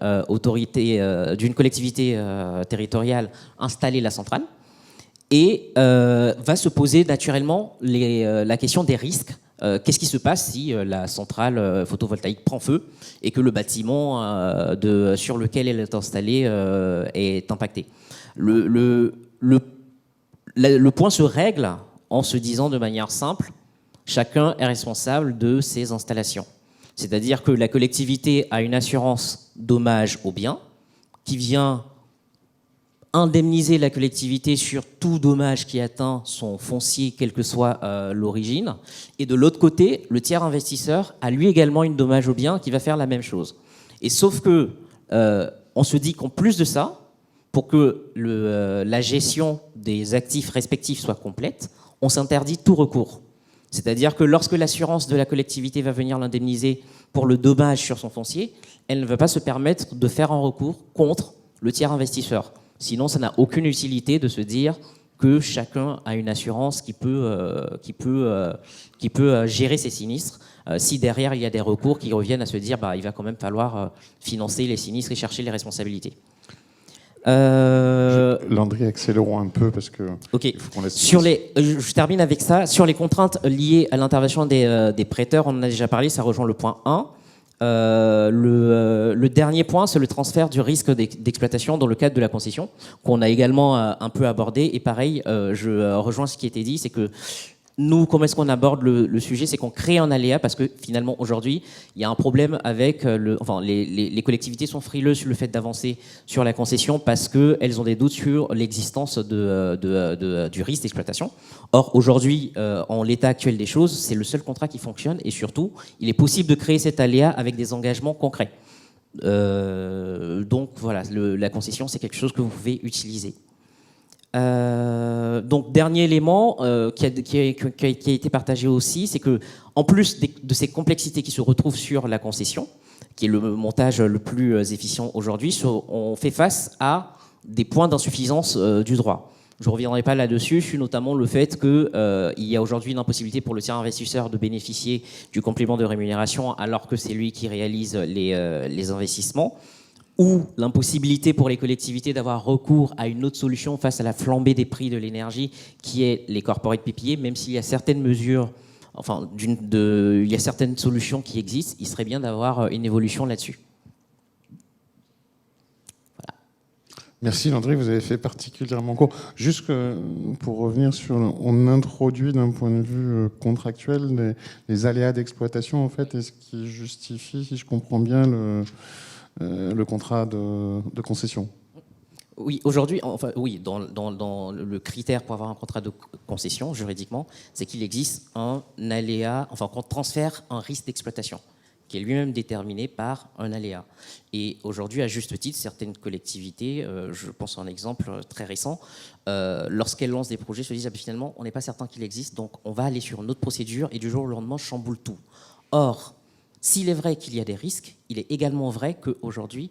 Speaker 4: d'une collectivité territoriale installer la centrale et va se poser naturellement la question des risques. Qu'est-ce qui se passe si la centrale photovoltaïque prend feu et que le bâtiment sur lequel elle est installée est impacté ? Le point se règle en se disant de manière simple: chacun est responsable de ses installations. C'est-à-dire que la collectivité a une assurance dommage aux biens qui vient indemniser la collectivité sur tout dommage qui atteint son foncier, quelle que soit l'origine. Et de l'autre côté, le tiers investisseur a lui également une dommage aux biens qui va faire la même chose. Et sauf que on se dit qu'en plus de ça, pour que la gestion des actifs respectifs soit complète, on s'interdit tout recours. C'est-à-dire que lorsque l'assurance de la collectivité va venir l'indemniser pour le dommage sur son foncier, elle ne va pas se permettre de faire un recours contre le tiers investisseur. Sinon, ça n'a aucune utilité de se dire que chacun a une assurance qui peut gérer ses sinistres. Si derrière, il y a des recours qui reviennent à se dire il va quand même falloir financer les sinistres et chercher les responsabilités.
Speaker 1: Landry, accélérons un peu parce que
Speaker 4: ok.
Speaker 1: Il faut qu'on laisse.
Speaker 4: Je termine avec ça. Sur les contraintes liées à l'intervention des prêteurs, on en a déjà parlé, ça rejoint le point 1. Le dernier point, c'est le transfert du risque d'exploitation dans le cadre de la concession, qu'on a également un peu abordé. Et pareil, je rejoins ce qui a été dit, c'est que nous, comment est-ce qu'on aborde le sujet ? C'est qu'on crée un aléa parce que finalement, aujourd'hui, il y a un problème avec les collectivités sont frileuses sur le fait d'avancer sur la concession parce qu'elles ont des doutes sur l'existence du risque d'exploitation. Or, aujourd'hui, en l'état actuel des choses, c'est le seul contrat qui fonctionne et surtout, il est possible de créer cet aléa avec des engagements concrets. Donc voilà, la concession, c'est quelque chose que vous pouvez utiliser. Donc dernier élément qui a été partagé aussi, c'est que en plus de ces complexités qui se retrouvent sur la concession, qui est le montage le plus efficient aujourd'hui, on fait face à des points d'insuffisance du droit. Je ne reviendrai pas là-dessus, notamment le fait qu'il y a aujourd'hui une impossibilité pour le tiers investisseur de bénéficier du complément de rémunération alors que c'est lui qui réalise les investissements, ou l'impossibilité pour les collectivités d'avoir recours à une autre solution face à la flambée des prix de l'énergie, qui est les corporate PPA, même s'il y a certaines mesures, il y a certaines solutions qui existent, il serait bien d'avoir une évolution là-dessus. Voilà.
Speaker 1: Merci Landry, vous avez fait particulièrement court. Juste pour revenir sur, on introduit d'un point de vue contractuel les aléas d'exploitation en fait, et ce qui justifie, si je comprends bien, le contrat de concession.
Speaker 4: Oui, aujourd'hui, dans le critère pour avoir un contrat de concession, juridiquement, c'est qu'il existe un aléa, qu'on transfère un risque d'exploitation, qui est lui-même déterminé par un aléa. Et aujourd'hui, à juste titre, certaines collectivités, je pense à un exemple très récent, lorsqu'elles lancent des projets, se disent finalement, on n'est pas certain qu'il existe, donc on va aller sur une autre procédure, et du jour au lendemain, chamboule tout. Or, s'il est vrai qu'il y a des risques, il est également vrai qu'aujourd'hui,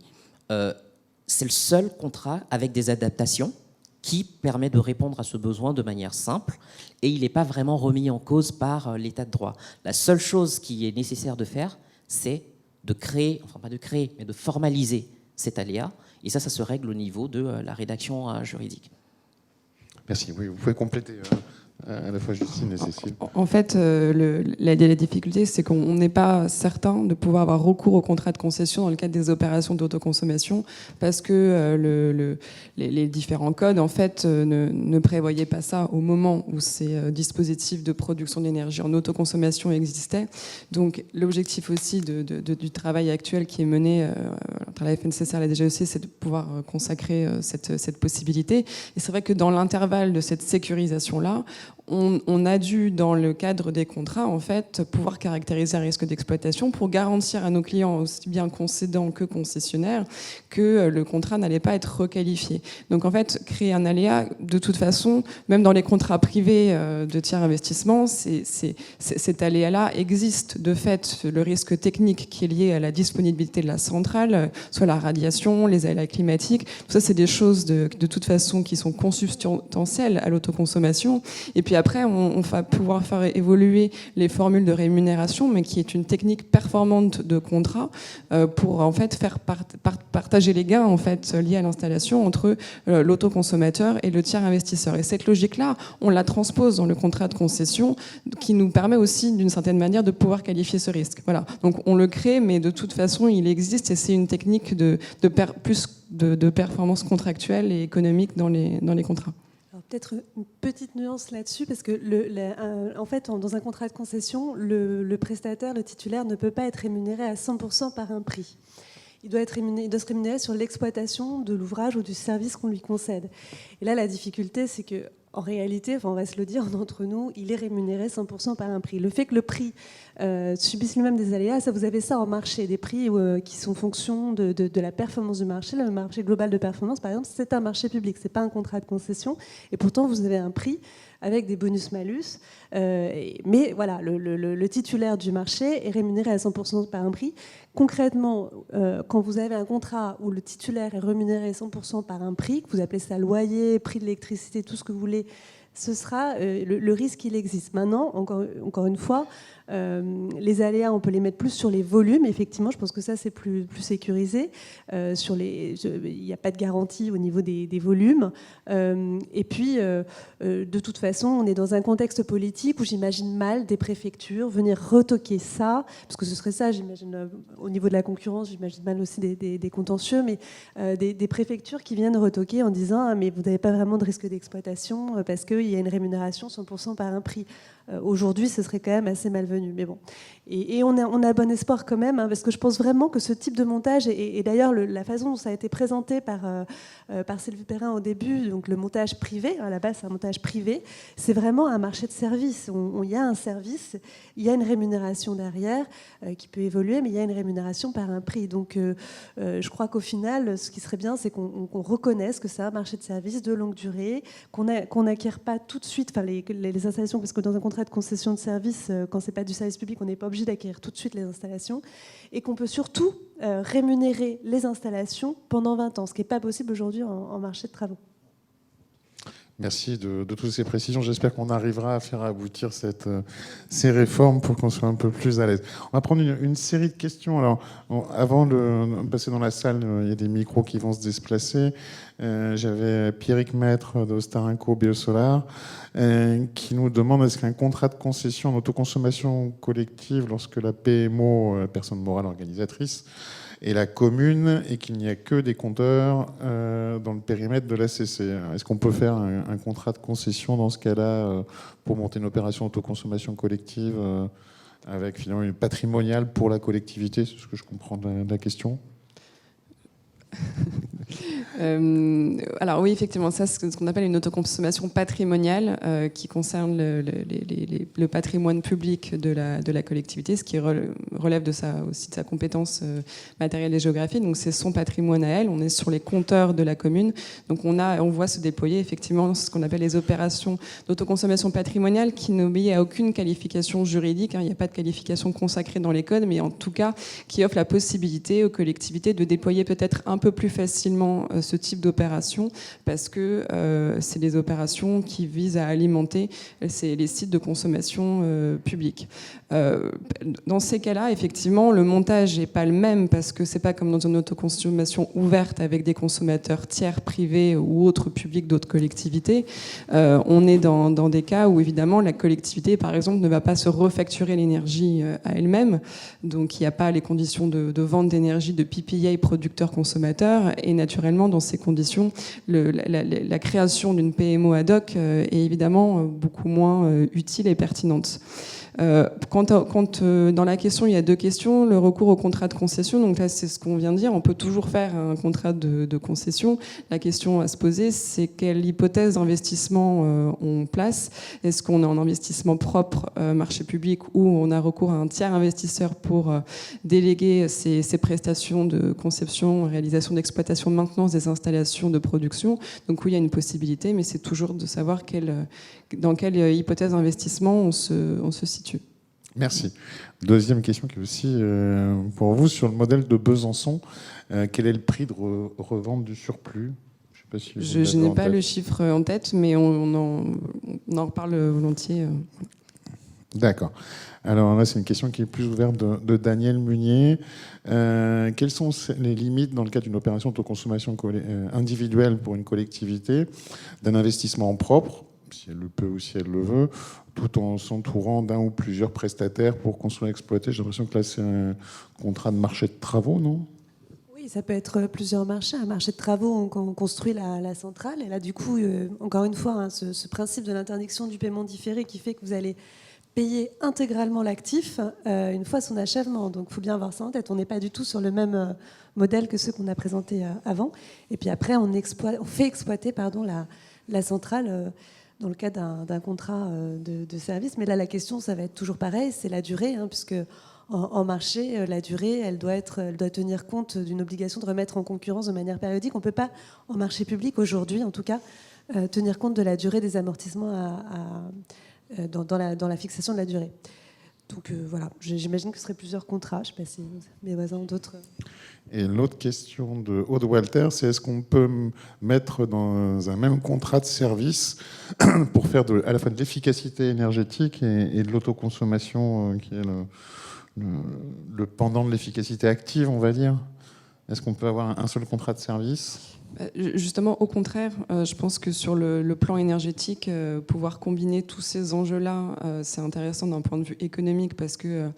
Speaker 4: c'est le seul contrat avec des adaptations qui permet de répondre à ce besoin de manière simple et il n'est pas vraiment remis en cause par l'état de droit. La seule chose qui est nécessaire de faire, c'est de créer, pas de créer, mais de formaliser cet aléa et ça se règle au niveau de la rédaction juridique.
Speaker 1: Merci. Oui, vous pouvez compléter. à la fois Justine et Cécile.
Speaker 3: En fait, la difficulté, c'est qu'on n'est pas certain de pouvoir avoir recours au contrat de concession dans le cadre des opérations d'autoconsommation, parce que les différents codes, en fait, ne prévoyaient pas ça au moment où ces dispositifs de production d'énergie en autoconsommation existaient. Donc, l'objectif aussi du travail actuel qui est mené entre la FNCCR et la DGEC, c'est de pouvoir consacrer cette possibilité. Et c'est vrai que dans l'intervalle de cette sécurisation-là, on a dû, dans le cadre des contrats, en fait, pouvoir caractériser un risque d'exploitation pour garantir à nos clients, aussi bien concédants que concessionnaires, que le contrat n'allait pas être requalifié. Donc, en fait, créer un aléa, de toute façon, même dans les contrats privés de tiers investissement, cet aléa-là existe. De fait, le risque technique qui est lié à la disponibilité de la centrale, soit la radiation, les aléas climatiques, tout ça, c'est des choses de toute façon qui sont consubstantielles à l'autoconsommation. Et puis après, on va pouvoir faire évoluer les formules de rémunération, mais qui est une technique performante de contrat pour en fait faire partager les gains en fait liés à l'installation entre l'autoconsommateur et le tiers investisseur. Et cette logique-là, on la transpose dans le contrat de concession, qui nous permet aussi d'une certaine manière de pouvoir qualifier ce risque. Voilà. Donc on le crée, mais de toute façon, il existe et c'est une technique de performance contractuelle et économique dans les contrats.
Speaker 2: Peut-être une petite nuance là-dessus, parce que en fait, dans un contrat de concession, le prestataire, le titulaire, ne peut pas être rémunéré à 100% par un prix. Il doit se rémunérer sur l'exploitation de l'ouvrage ou du service qu'on lui concède. Et là, la difficulté, c'est que en réalité, on va se le dire entre nous, il est rémunéré 100% par un prix. Le fait que le prix subisse lui-même des aléas, ça, vous avez ça en marché, des prix qui sont fonction de la performance du marché. Le marché global de performance, par exemple, c'est un marché public, c'est pas un contrat de concession. Et pourtant, vous avez un prix avec des bonus-malus. Mais voilà, le titulaire du marché est rémunéré à 100% par un prix. Concrètement, quand vous avez un contrat où le titulaire est rémunéré 100% par un prix, que vous appelez ça loyer, prix de l'électricité, tout ce que vous voulez, ce sera le risque, il existe. Maintenant, encore une fois, les aléas, on peut les mettre plus sur les volumes. Effectivement, je pense que ça, c'est plus sécurisé. Il n'y a pas de garantie au niveau des volumes. Et puis, de toute façon, on est dans un contexte politique où j'imagine mal des préfectures venir retoquer ça, parce que ce serait ça, j'imagine, au niveau de la concurrence, j'imagine mal aussi des contentieux, mais des préfectures qui viennent retoquer en disant « Ah, mais vous n'avez pas vraiment de risque d'exploitation parce qu'il y a une rémunération 100% par un prix ». Aujourd'hui, ce serait quand même assez malvenu. Mais bon. Et on a bon espoir quand même, parce que je pense vraiment que ce type de montage, et d'ailleurs la façon dont ça a été présenté par Sylvie Perrin au début, donc le montage privé, à la base c'est un montage privé, c'est vraiment un marché de service. Il y a un service, il y a une rémunération derrière qui peut évoluer, mais il y a une rémunération par un prix. Donc je crois qu'au final, ce qui serait bien, c'est qu'on reconnaisse que c'est un marché de service de longue durée, qu'on n'acquiert pas tout de suite les installations, parce que dans un contrat de concession de service, quand c'est pas du service public, on n'est pas obligé d'acquérir tout de suite les installations, et qu'on peut surtout rémunérer les installations pendant 20 ans, ce qui n'est pas possible aujourd'hui en marché de travaux.
Speaker 1: Merci de toutes ces précisions. J'espère qu'on arrivera à faire aboutir ces réformes pour qu'on soit un peu plus à l'aise. On va prendre une série de questions. Alors, avant de passer dans la salle, il y a des micros qui vont se déplacer. J'avais Pierrick Maître d'Ostarinco Biosolar qui nous demande est-ce qu'un contrat de concession en autoconsommation collective, lorsque la PMO, personne morale organisatrice, et la commune, et qu'il n'y a que des compteurs dans le périmètre de l'ACC. Est-ce qu'on peut faire un contrat de concession dans ce cas-là pour monter une opération autoconsommation collective avec finalement une patrimoniale pour la collectivité? C'est ce que je comprends de la question.
Speaker 3: Alors oui, effectivement, ça c'est ce qu'on appelle une autoconsommation patrimoniale qui concerne le patrimoine public de la collectivité, ce qui relève aussi de sa compétence matérielle et géographique. Donc c'est son patrimoine à elle. On est sur les compteurs de la commune. Donc on voit se déployer effectivement ce qu'on appelle les opérations d'autoconsommation patrimoniale qui n'obéit à aucune qualification juridique. Il n'y a pas de qualification consacrée dans les codes, mais en tout cas qui offre la possibilité aux collectivités de déployer peut-être un peu plus facilement ce type d'opération parce que c'est des opérations qui visent à alimenter les sites de consommation publique. Dans ces cas-là, effectivement, le montage n'est pas le même parce que c'est pas comme dans une autoconsommation ouverte avec des consommateurs tiers, privés ou autres publics d'autres collectivités. On est dans des cas où évidemment la collectivité, par exemple, ne va pas se refacturer l'énergie à elle-même. Donc il n'y a pas les conditions de vente d'énergie de PPA producteur-consommateur. Et naturellement, dans ces conditions, la création d'une PMO ad hoc est évidemment beaucoup moins utile et pertinente. Quand dans la question, il y a deux questions, le recours au contrat de concession, donc là c'est ce qu'on vient de dire, on peut toujours faire un contrat de concession. La question à se poser, c'est quelle hypothèse d'investissement on place. Est-ce qu'on est en investissement propre, marché public, ou on a recours à un tiers investisseur pour déléguer ces prestations de conception, réalisation d'exploitation, maintenance des installations de production. Donc oui, il y a une possibilité, mais c'est toujours de savoir dans quelle hypothèse d'investissement on se situe.
Speaker 1: Merci. Deuxième question qui est aussi pour vous sur le modèle de Besançon. Quel est le prix de revente du surplus? Je sais pas si
Speaker 3: je n'ai pas le chiffre en tête, mais on en reparle volontiers.
Speaker 1: D'accord. Alors là, c'est une question qui est plus ouverte de Daniel Munier. Quelles sont les limites dans le cadre d'une opération d'autoconsommation individuelle pour une collectivité, d'un investissement propre, si elle le peut ou si elle le veut, tout en s'entourant d'un ou plusieurs prestataires pour construire et exploiter? J'ai l'impression que là, c'est un contrat de marché de travaux, non?
Speaker 2: Oui, ça peut être plusieurs marchés. Un marché de travaux, on construit la centrale. Et là, du coup, encore une fois, hein, ce principe de l'interdiction du paiement différé qui fait que vous allez payer intégralement l'actif une fois son achèvement. Donc, il faut bien avoir ça en tête. On n'est pas du tout sur le même modèle que ceux qu'on a présentés avant. Et puis après, on fait exploiter la centrale dans le cadre d'un contrat de service. Mais là, la question, ça va être toujours pareil, c'est la durée, hein, puisque en marché, la durée, elle doit tenir compte d'une obligation de remettre en concurrence de manière périodique. On ne peut pas, en marché public, aujourd'hui en tout cas, tenir compte de la durée des amortissements dans la fixation de la durée. Donc voilà, j'imagine que ce serait plusieurs contrats. Je ne sais pas si mes voisins ont d'autres...
Speaker 1: Et l'autre question de Aude Walter, c'est est-ce qu'on peut mettre dans un même contrat de service pour faire à la fois de l'efficacité énergétique et de l'autoconsommation qui est le pendant de l'efficacité active, on va dire? Est-ce qu'on peut avoir un seul contrat de service?
Speaker 3: Justement, au contraire, je pense que sur le plan énergétique, pouvoir combiner tous ces enjeux-là, c'est intéressant d'un point de vue économique parce que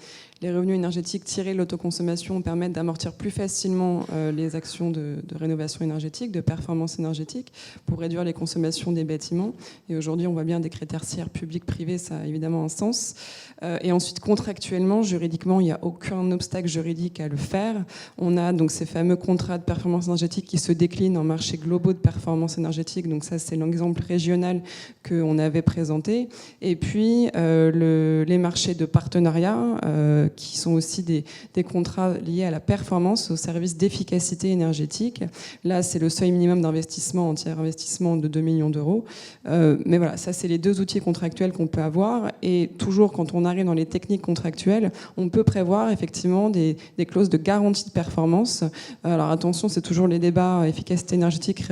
Speaker 3: les revenus énergétiques tirés de l'autoconsommation permettent d'amortir plus facilement les actions de rénovation énergétique, de performance énergétique, pour réduire les consommations des bâtiments. Et aujourd'hui, on voit bien des critères tiers public-privé, ça a évidemment un sens. Et ensuite, contractuellement, juridiquement, il n'y a aucun obstacle juridique à le faire. On a donc ces fameux contrats de performance énergétique qui se déclinent en marchés globaux de performance énergétique. Donc ça, c'est l'exemple régional qu'on avait présenté. Et puis, les marchés de partenariat, qui sont aussi des contrats liés à la performance, au service d'efficacité énergétique. Là, c'est le seuil minimum d'investissement, en tiers investissement de 2 millions d'euros. Mais voilà, ça, c'est les deux outils contractuels qu'on peut avoir. Et toujours, quand on arrive dans les techniques contractuelles, on peut prévoir effectivement des clauses de garantie de performance. Alors attention, c'est toujours les débats efficacité énergétique.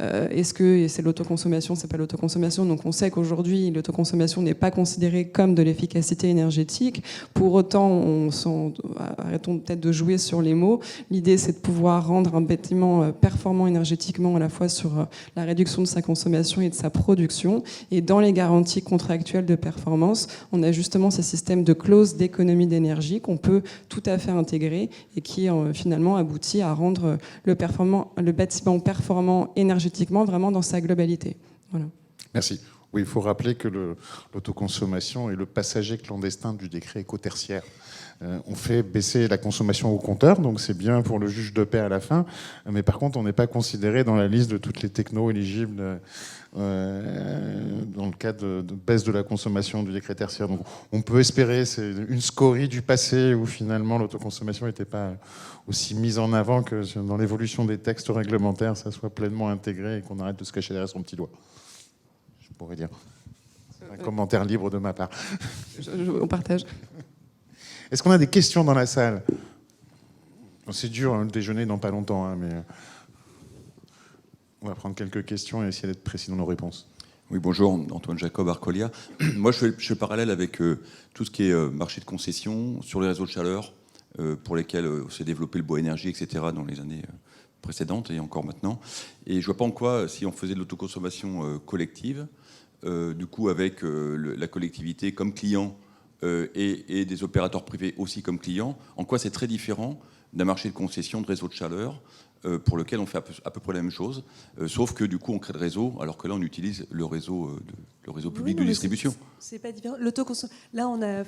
Speaker 3: Est-ce que c'est l'autoconsommation, c'est pas l'autoconsommation? Donc on sait qu'aujourd'hui, l'autoconsommation n'est pas considérée comme de l'efficacité énergétique. Pour autant, arrêtons peut-être de jouer sur les mots. L'idée, c'est de pouvoir rendre un bâtiment performant énergétiquement à la fois sur la réduction de sa consommation et de sa production. Et dans les garanties contractuelles de performance, on a justement ces systèmes de clauses d'économie d'énergie qu'on peut tout à fait intégrer et qui finalement aboutit à rendre le bâtiment performant énergétiquement vraiment dans sa globalité. Voilà.
Speaker 1: Merci. Oui, il faut rappeler que l'autoconsommation est le passager clandestin du décret éco-tertiaire. On fait baisser la consommation au compteur, donc c'est bien pour le juge de paix à la fin, mais par contre, on n'est pas considéré dans la liste de toutes les technos éligibles dans le cadre de baisse de la consommation du décret tertiaire. Donc on peut espérer, c'est une scorie du passé où finalement l'autoconsommation n'était pas aussi mise en avant que dans l'évolution des textes réglementaires, ça soit pleinement intégré et qu'on arrête de se cacher derrière son petit doigt. Je pourrais dire. Un commentaire libre de ma part.
Speaker 3: On partage.
Speaker 1: Est-ce qu'on a des questions dans la salle? C'est dur, hein, le déjeuner dans pas longtemps, hein, mais On va prendre quelques questions et essayer d'être précis dans nos réponses.
Speaker 5: Oui, bonjour, Antoine Jacob, Arcolia. Moi, je fais le parallèle avec tout ce qui est marché de concession sur les réseaux de chaleur, pour lesquels s'est développé le bois énergie, etc., dans les années précédentes et encore maintenant. Et je ne vois pas en quoi, si on faisait de l'autoconsommation collective, du coup, avec la collectivité comme client et des opérateurs privés aussi comme clients, en quoi c'est très différent d'un marché de concession de réseau de chaleur pour lequel on fait à peu près la même chose, sauf que du coup on crée le réseau, alors que là on utilise le réseau public de distribution.
Speaker 2: C'est pas différent. Là,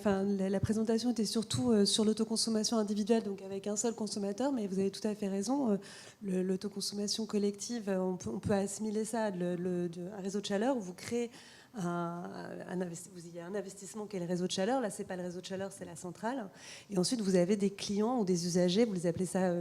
Speaker 2: la présentation était surtout sur l'autoconsommation individuelle, donc avec un seul consommateur, mais vous avez tout à fait raison. L'autoconsommation collective, on peut assimiler ça à un réseau de chaleur où vous créez il y a un investissement qui est le réseau de chaleur. Là, c'est pas le réseau de chaleur, c'est la centrale. Et ensuite, vous avez des clients ou des usagers, vous les appelez ça.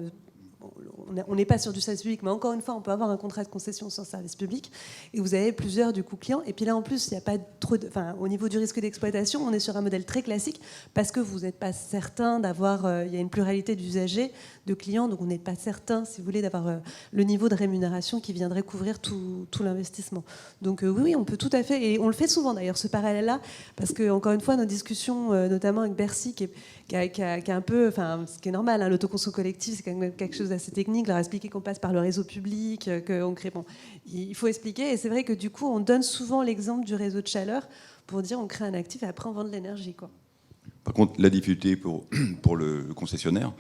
Speaker 2: On n'est pas sur du service public, mais encore une fois, on peut avoir un contrat de concession sans service public. Et vous avez plusieurs du coup clients. Et puis là, en plus, il n'y a pas trop au niveau du risque d'exploitation, on est sur un modèle très classique parce que vous n'êtes pas certain d'avoir. Il y a une pluralité d'usagers, de clients, donc on n'est pas certain, si vous voulez, d'avoir le niveau de rémunération qui viendrait couvrir tout l'investissement. Donc oui, on peut tout à fait, et on le fait souvent d'ailleurs, ce parallèle-là, parce que encore une fois, nos discussions, notamment avec Bercy, qui a un peu, ce qui est normal, hein, l'autoconsommation collective, c'est quand même quelque chose d'assez technique, leur expliquer qu'on passe par le réseau public, qu'on crée. Bon, il faut expliquer, et c'est vrai que du coup, on donne souvent l'exemple du réseau de chaleur pour dire on crée un actif et après on vend de l'énergie, quoi.
Speaker 5: Par contre, la difficulté pour le concessionnaire,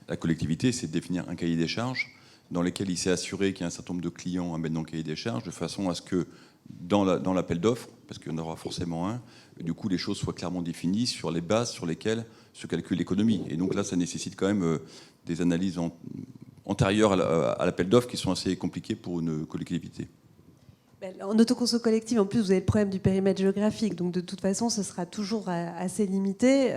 Speaker 5: la collectivité, c'est de définir un cahier des charges dans lequel il s'est assuré qu'il y a un certain nombre de clients à mettre dans le cahier des charges, de façon à ce que dans l'appel d'offres, parce qu'il y en aura forcément un, du coup les choses soient clairement définies sur les bases sur lesquelles se calcule l'économie. Et donc là, ça nécessite quand même des analyses antérieures à l'appel d'offres qui sont assez compliquées pour une collectivité.
Speaker 2: En autoconso collective, en plus, vous avez le problème du périmètre géographique. Donc, de toute façon, ce sera toujours assez limité.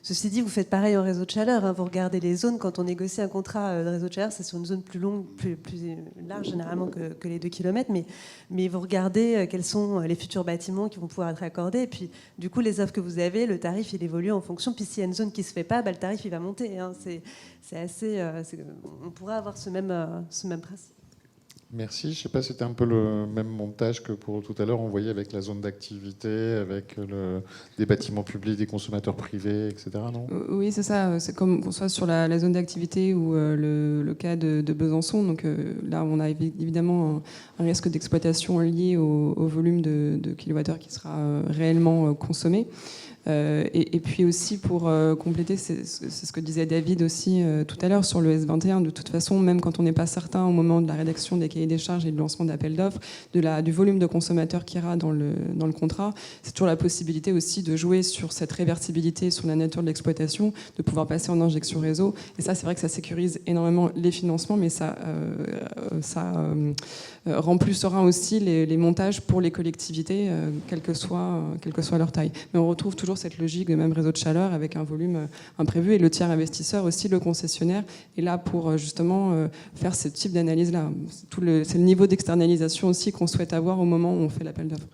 Speaker 2: Ceci dit, vous faites pareil en réseau de chaleur. Hein. Vous regardez les zones. Quand on négocie un contrat de réseau de chaleur, c'est sur une zone plus longue, plus large, généralement, que les 2 km. Mais vous regardez quels sont les futurs bâtiments qui vont pouvoir être accordés. Et puis, du coup, les offres que vous avez, le tarif, il évolue en fonction. Puis, s'il y a une zone qui ne se fait pas, le tarif, il va monter. Hein. C'est assez... on pourrait avoir ce même principe.
Speaker 1: Merci. Je ne sais pas si c'était un peu le même montage que pour tout à l'heure. On voyait avec la zone d'activité, avec des bâtiments publics, des consommateurs privés, etc. Non ?
Speaker 3: Oui, c'est ça. C'est comme qu'on soit sur la zone d'activité ou le cas de Besançon. Donc là, on a évidemment un risque d'exploitation lié au volume de kilowattheures qui sera réellement consommé. Et puis aussi pour compléter, c'est ce que disait David aussi tout à l'heure sur le S21. De toute façon, même quand on n'est pas certain au moment de la rédaction des cahiers des charges et du lancement d'appels d'offres du volume de consommateurs qu'il y aura dans le contrat, c'est toujours la possibilité aussi de jouer sur cette réversibilité, sur la nature de l'exploitation, de pouvoir passer en injection réseau. Et ça, c'est vrai que ça sécurise énormément les financements, mais ça rend plus serein aussi les montages pour les collectivités, quelle que soit leur taille. Mais on retrouve toujours cette logique de même réseau de chaleur avec un volume imprévu, et le tiers investisseur aussi, le concessionnaire, est là pour justement faire ce type d'analyse-là. C'est le niveau d'externalisation aussi qu'on souhaite avoir au moment où on fait l'appel d'offres.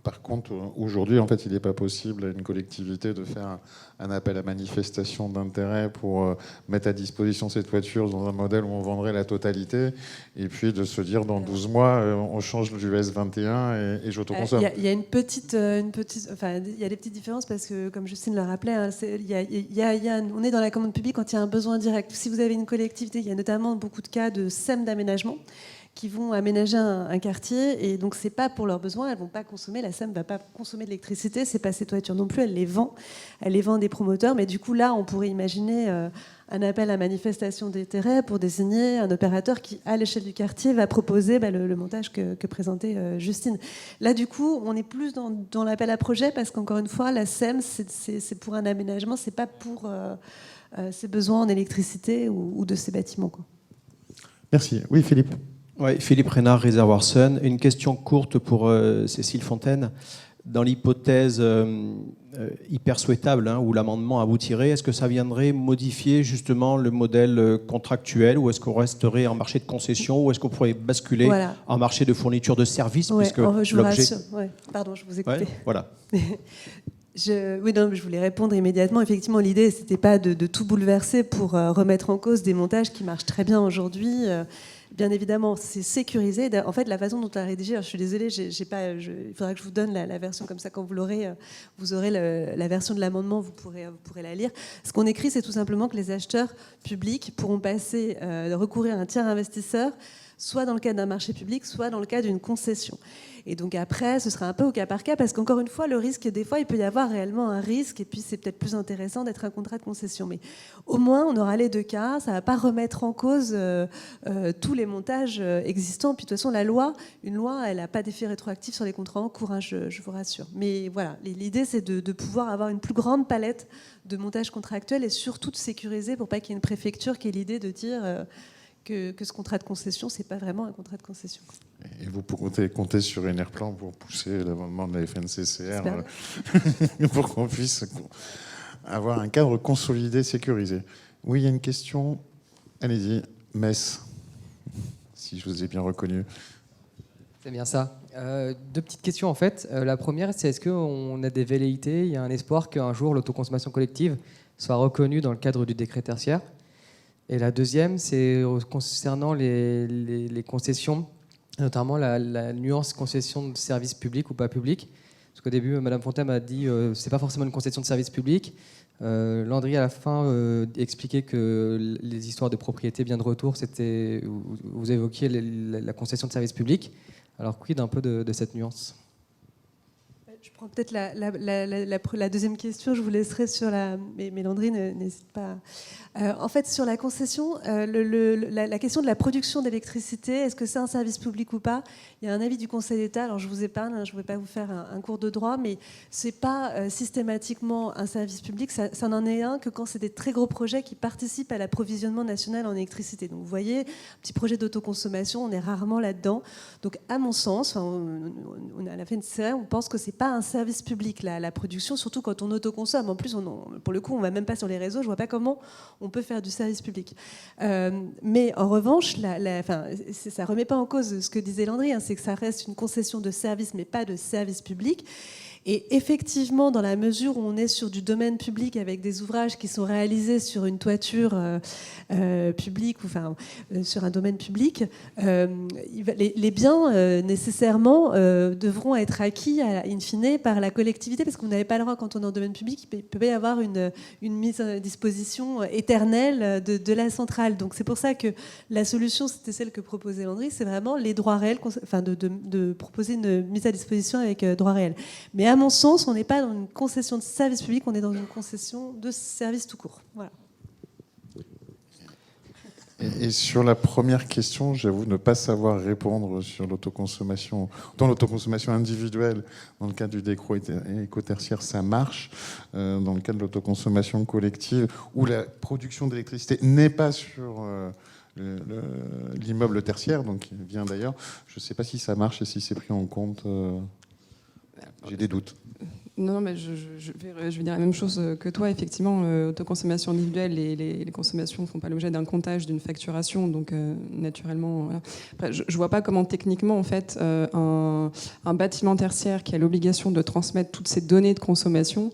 Speaker 1: Par contre, aujourd'hui, en fait, il n'est pas possible à une collectivité de faire un appel à manifestation d'intérêt pour mettre à disposition cette voiture dans un modèle où on vendrait la totalité, et puis de se dire dans 12 mois, on change du S21 et j'autoconsomme.
Speaker 2: Il y a il y a des petites différences parce que, comme Justine le rappelait, hein, on est dans la commande publique quand il y a un besoin direct. Si vous avez une collectivité, il y a notamment beaucoup de cas de SEM d'aménagement qui vont aménager un quartier, et donc c'est pas pour leurs besoins, elles vont pas consommer, la SEM va pas consommer de l'électricité, c'est pas ses toitures non plus, elle les vend à des promoteurs, mais du coup là on pourrait imaginer un appel à manifestation d'intérêt pour désigner un opérateur qui, à l'échelle du quartier, va proposer le montage que présentait Justine. Là du coup on est plus dans l'appel à projet, parce qu'encore une fois la SEM c'est pour un aménagement, c'est pas pour ses besoins en électricité ou de ses bâtiments, quoi.
Speaker 1: Merci. Oui, Philippe.
Speaker 6: Oui, Philippe Reynard, Réservoir Sun. Une question courte pour Cécile Fontaine. Dans l'hypothèse hyper souhaitable où l'amendement aboutirait, est-ce que ça viendrait modifier justement le modèle contractuel, ou est-ce qu'on resterait en marché de concession, ou est-ce qu'on pourrait basculer en marché de fourniture de services,
Speaker 2: Ouais,
Speaker 6: puisque
Speaker 2: je vous
Speaker 6: l'objet...
Speaker 2: rassure. Ouais. Pardon, je vous ai coupé.
Speaker 6: Ouais, voilà.
Speaker 2: Oui, non, je voulais répondre immédiatement. Effectivement, l'idée, c'était pas de tout bouleverser pour remettre en cause des montages qui marchent très bien aujourd'hui. Bien évidemment, c'est sécurisé. En fait, la façon dont on a rédigé, je suis désolée, il faudra que je vous donne la version comme ça. Quand vous l'aurez, vous aurez la version de l'amendement, vous pourrez la lire. Ce qu'on écrit, c'est tout simplement que les acheteurs publics pourront recourir à un tiers investisseur, soit dans le cadre d'un marché public, soit dans le cadre d'une concession. Et donc après, ce sera un peu au cas par cas, parce qu'encore une fois, le risque, des fois, il peut y avoir réellement un risque, et puis c'est peut-être plus intéressant d'être un contrat de concession. Mais au moins, on aura les deux cas, ça ne va pas remettre en cause tous les montages existants. Puis de toute façon, une loi, elle n'a pas d'effet rétroactif sur les contrats en cours, hein, je vous rassure. Mais voilà, l'idée, c'est de pouvoir avoir une plus grande palette de montages contractuels, et surtout de sécuriser pour pas qu'il y ait une préfecture qui ait l'idée de dire... que ce contrat de concession, c'est pas vraiment un contrat de concession.
Speaker 1: Et vous pouvez compter sur Enerplan pour pousser l'amendement de la FNCCR pour qu'on puisse avoir un cadre consolidé, sécurisé. Oui, il y a une question. Allez-y, Metz, si je vous ai bien reconnu.
Speaker 7: C'est bien ça. Deux petites questions en fait. La première, c'est est-ce qu'on a des velléités, il y a un espoir qu'un jour l'autoconsommation collective soit reconnue dans le cadre du décret tertiaire? Et la deuxième, c'est concernant les concessions, notamment la nuance concession de service public ou pas public. Parce qu'au début, Mme Fontaine m'a dit que ce n'est pas forcément une concession de service public. Landry, à la fin, expliquait que les histoires de propriété bien de retour, vous évoquiez la concession de service public. Alors, quid un peu de cette nuance?
Speaker 2: Je prends peut-être la deuxième question, je vous laisserai sur la... Mais Landry, n'hésite pas. En fait, sur la concession, la question de la production d'électricité, est-ce que c'est un service public ou pas? Il y a un avis du Conseil d'État, alors je vous épargne, hein, je ne vais pas vous faire un cours de droit, mais ce n'est pas systématiquement un service public, ça n'en est un que quand c'est des très gros projets qui participent à l'approvisionnement national en électricité. Donc vous voyez, un petit projet d'autoconsommation, on est rarement là-dedans. Donc à mon sens, on a la FNCCR, on pense que ce n'est pas un service public, la production, surtout quand on autoconsomme. En plus, pour le coup, on ne va même pas sur les réseaux, je ne vois pas comment on peut faire du service public. Mais en revanche, ça ne remet pas en cause ce que disait Landry, hein, c'est que ça reste une concession de service, mais pas de service public. Et effectivement, dans la mesure où on est sur du domaine public avec des ouvrages qui sont réalisés sur une toiture publique, sur un domaine public, les biens nécessairement devront être acquis in fine par la collectivité, parce qu'on n'avait pas le droit, quand on est en domaine public, il peut y avoir une mise à disposition éternelle de la centrale. Donc c'est pour ça que la solution, c'était celle que proposait Landry, c'est vraiment les droits réels, de proposer une mise à disposition avec droits réels. Mais à mon sens, on n'est pas dans une concession de service public, on est dans une concession de service tout court. Voilà.
Speaker 1: Et sur la première question, j'avoue ne pas savoir répondre sur l'autoconsommation. Dans l'autoconsommation individuelle, dans le cadre du décret éco-tertiaire, ça marche. Dans le cadre de l'autoconsommation collective, où la production d'électricité n'est pas sur l'immeuble tertiaire, donc il vient d'ailleurs, je ne sais pas si ça marche et si c'est pris en compte. J'ai des doutes.
Speaker 3: Non, mais je vais dire la même chose que toi. Effectivement, autoconsommation individuelle, les consommations ne font pas l'objet d'un comptage, d'une facturation, donc naturellement. Voilà. Après, je ne vois pas comment techniquement, en fait, un bâtiment tertiaire qui a l'obligation de transmettre toutes ces données de consommation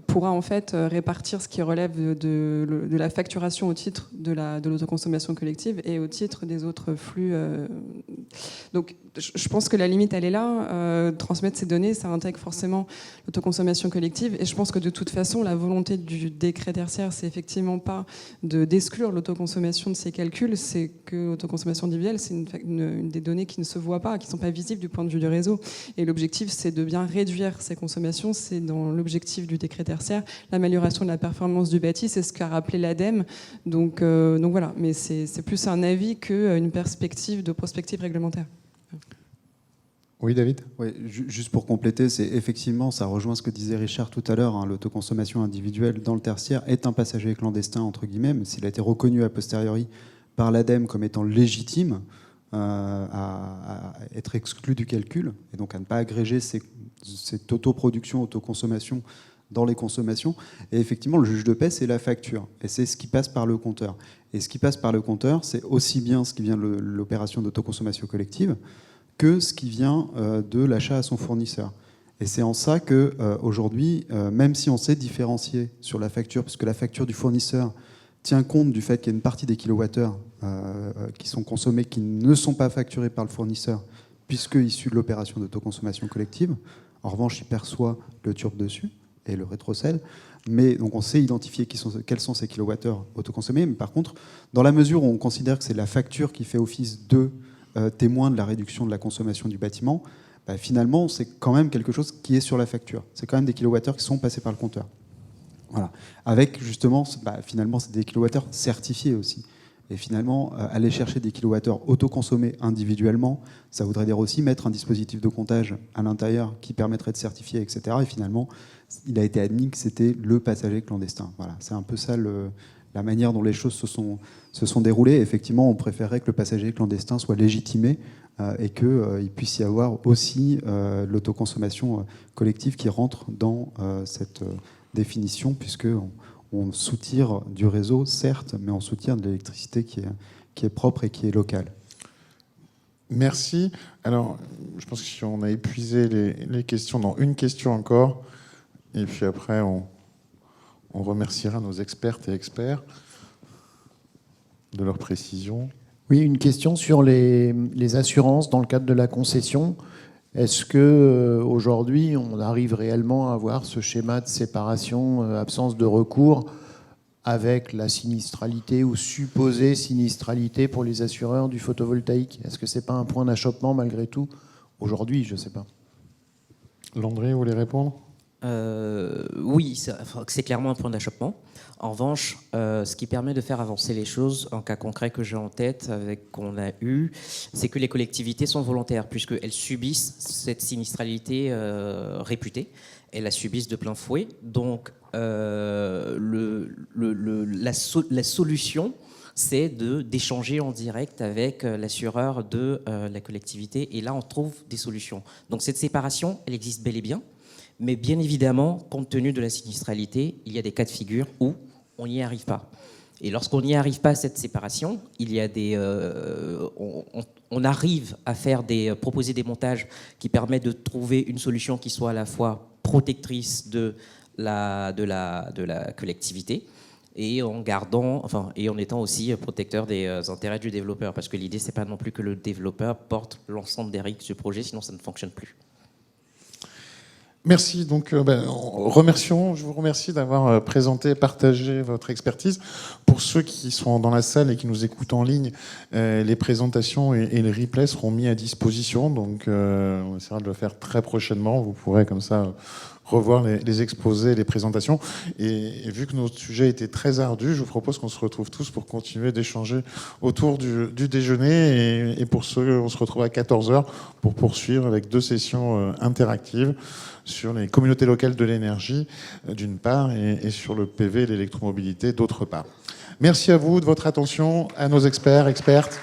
Speaker 3: pourra en fait répartir ce qui relève de la facturation au titre de l'autoconsommation collective et au titre des autres flux. Donc, je pense que la limite, elle est là. Transmettre ces données, ça intègre forcément l'autoconsommation collective. Et je pense que de toute façon, la volonté du décret tertiaire, c'est effectivement pas d'exclure l'autoconsommation de ces calculs, c'est que l'autoconsommation individuelle, c'est une des données qui ne se voient pas, qui ne sont pas visibles du point de vue du réseau. Et l'objectif, c'est de bien réduire ces consommations. C'est dans l'objectif du décret tertiaire, l'amélioration de la performance du bâti, c'est ce qu'a rappelé l'ADEME. Donc voilà, mais c'est plus un avis qu'une perspective de prospective réglementaire.
Speaker 1: Oui, David ?
Speaker 8: Oui, juste pour compléter, c'est effectivement, ça rejoint ce que disait Richard tout à l'heure, hein, l'autoconsommation individuelle dans le tertiaire est un passager clandestin, entre guillemets, mais s'il a été reconnu a posteriori par l'ADEME comme étant légitime à être exclu du calcul, et donc à ne pas agréger cette autoproduction, autoconsommation dans les consommations. Et effectivement, le juge de paix, c'est la facture, et c'est ce qui passe par le compteur. Et ce qui passe par le compteur, c'est aussi bien ce qui vient de l'opération d'autoconsommation collective, que ce qui vient de l'achat à son fournisseur. Et c'est en ça que aujourd'hui, même si on sait différencier sur la facture, puisque la facture du fournisseur tient compte du fait qu'il y a une partie des kilowattheures qui sont consommés, qui ne sont pas facturés par le fournisseur, puisque issus de l'opération d'autoconsommation collective. En revanche, il perçoit le turbe dessus et le rétrocède. Mais donc on sait identifier quels sont ces kilowattheures autoconsommés. Mais par contre, dans la mesure où on considère que c'est la facture qui fait office de témoin de la réduction de la consommation du bâtiment, bah, finalement, c'est quand même quelque chose qui est sur la facture. C'est quand même des kilowattheures qui sont passés par le compteur. Voilà. Avec justement, finalement, c'est des kilowattheures certifiés aussi. Et finalement, aller chercher des kilowattheures autoconsommés individuellement, ça voudrait dire aussi mettre un dispositif de comptage à l'intérieur qui permettrait de certifier, etc. Et finalement, il a été admis que c'était le passager clandestin. Voilà. C'est un peu ça la manière dont les choses se sont déroulées. Effectivement, on préférerait que le passager clandestin soit légitimé et qu'il puisse y avoir aussi l'autoconsommation collective qui rentre dans cette définition, puisque on soutire du réseau, certes, mais on soutire de l'électricité qui est propre et qui est locale.
Speaker 1: Merci. Alors, je pense que si on a épuisé les questions, non, une question encore, et puis après, on remerciera nos expertes et experts de leur précision.
Speaker 9: Oui, une question sur les assurances dans le cadre de la concession. Est-ce que aujourd'hui on arrive réellement à avoir ce schéma de séparation, absence de recours, avec la sinistralité ou supposée sinistralité pour les assureurs du photovoltaïque? Est-ce que c'est pas un point d'achoppement malgré tout aujourd'hui? Je ne sais pas.
Speaker 1: Landry, vous voulez répondre?
Speaker 4: Oui, c'est clairement un point d'achoppement. En revanche, ce qui permet de faire avancer les choses, en cas concret que j'ai en tête, qu'on a eu, c'est que les collectivités sont volontaires, puisqu'elles subissent cette sinistralité réputée. Elles la subissent de plein fouet. Donc, la solution, c'est d'échanger en direct avec l'assureur de la collectivité. Et là, on trouve des solutions. Donc, cette séparation, elle existe bel et bien. Mais bien évidemment, compte tenu de la sinistralité, il y a des cas de figure où on n'y arrive pas. Et lorsqu'on n'y arrive pas à cette séparation, il y a on arrive à proposer des montages qui permettent de trouver une solution qui soit à la fois protectrice de la collectivité et en étant aussi protecteur des intérêts du développeur. Parce que l'idée, c'est pas non plus que le développeur porte l'ensemble des risques du projet, sinon ça ne fonctionne plus.
Speaker 1: Merci. Donc, je vous remercie d'avoir présenté, partagé votre expertise. Pour ceux qui sont dans la salle et qui nous écoutent en ligne, les présentations et les replays seront mis à disposition. Donc, on essaiera de le faire très prochainement. Vous pourrez comme ça revoir les exposés, les présentations. Et vu que notre sujet était très ardu, je vous propose qu'on se retrouve tous pour continuer d'échanger autour du déjeuner. Et pour ceux, on se retrouve à 14h pour poursuivre avec 2 sessions interactives sur les communautés locales de l'énergie, d'une part, et sur le PV et l'électromobilité, d'autre part. Merci à vous de votre attention, à nos experts, expertes.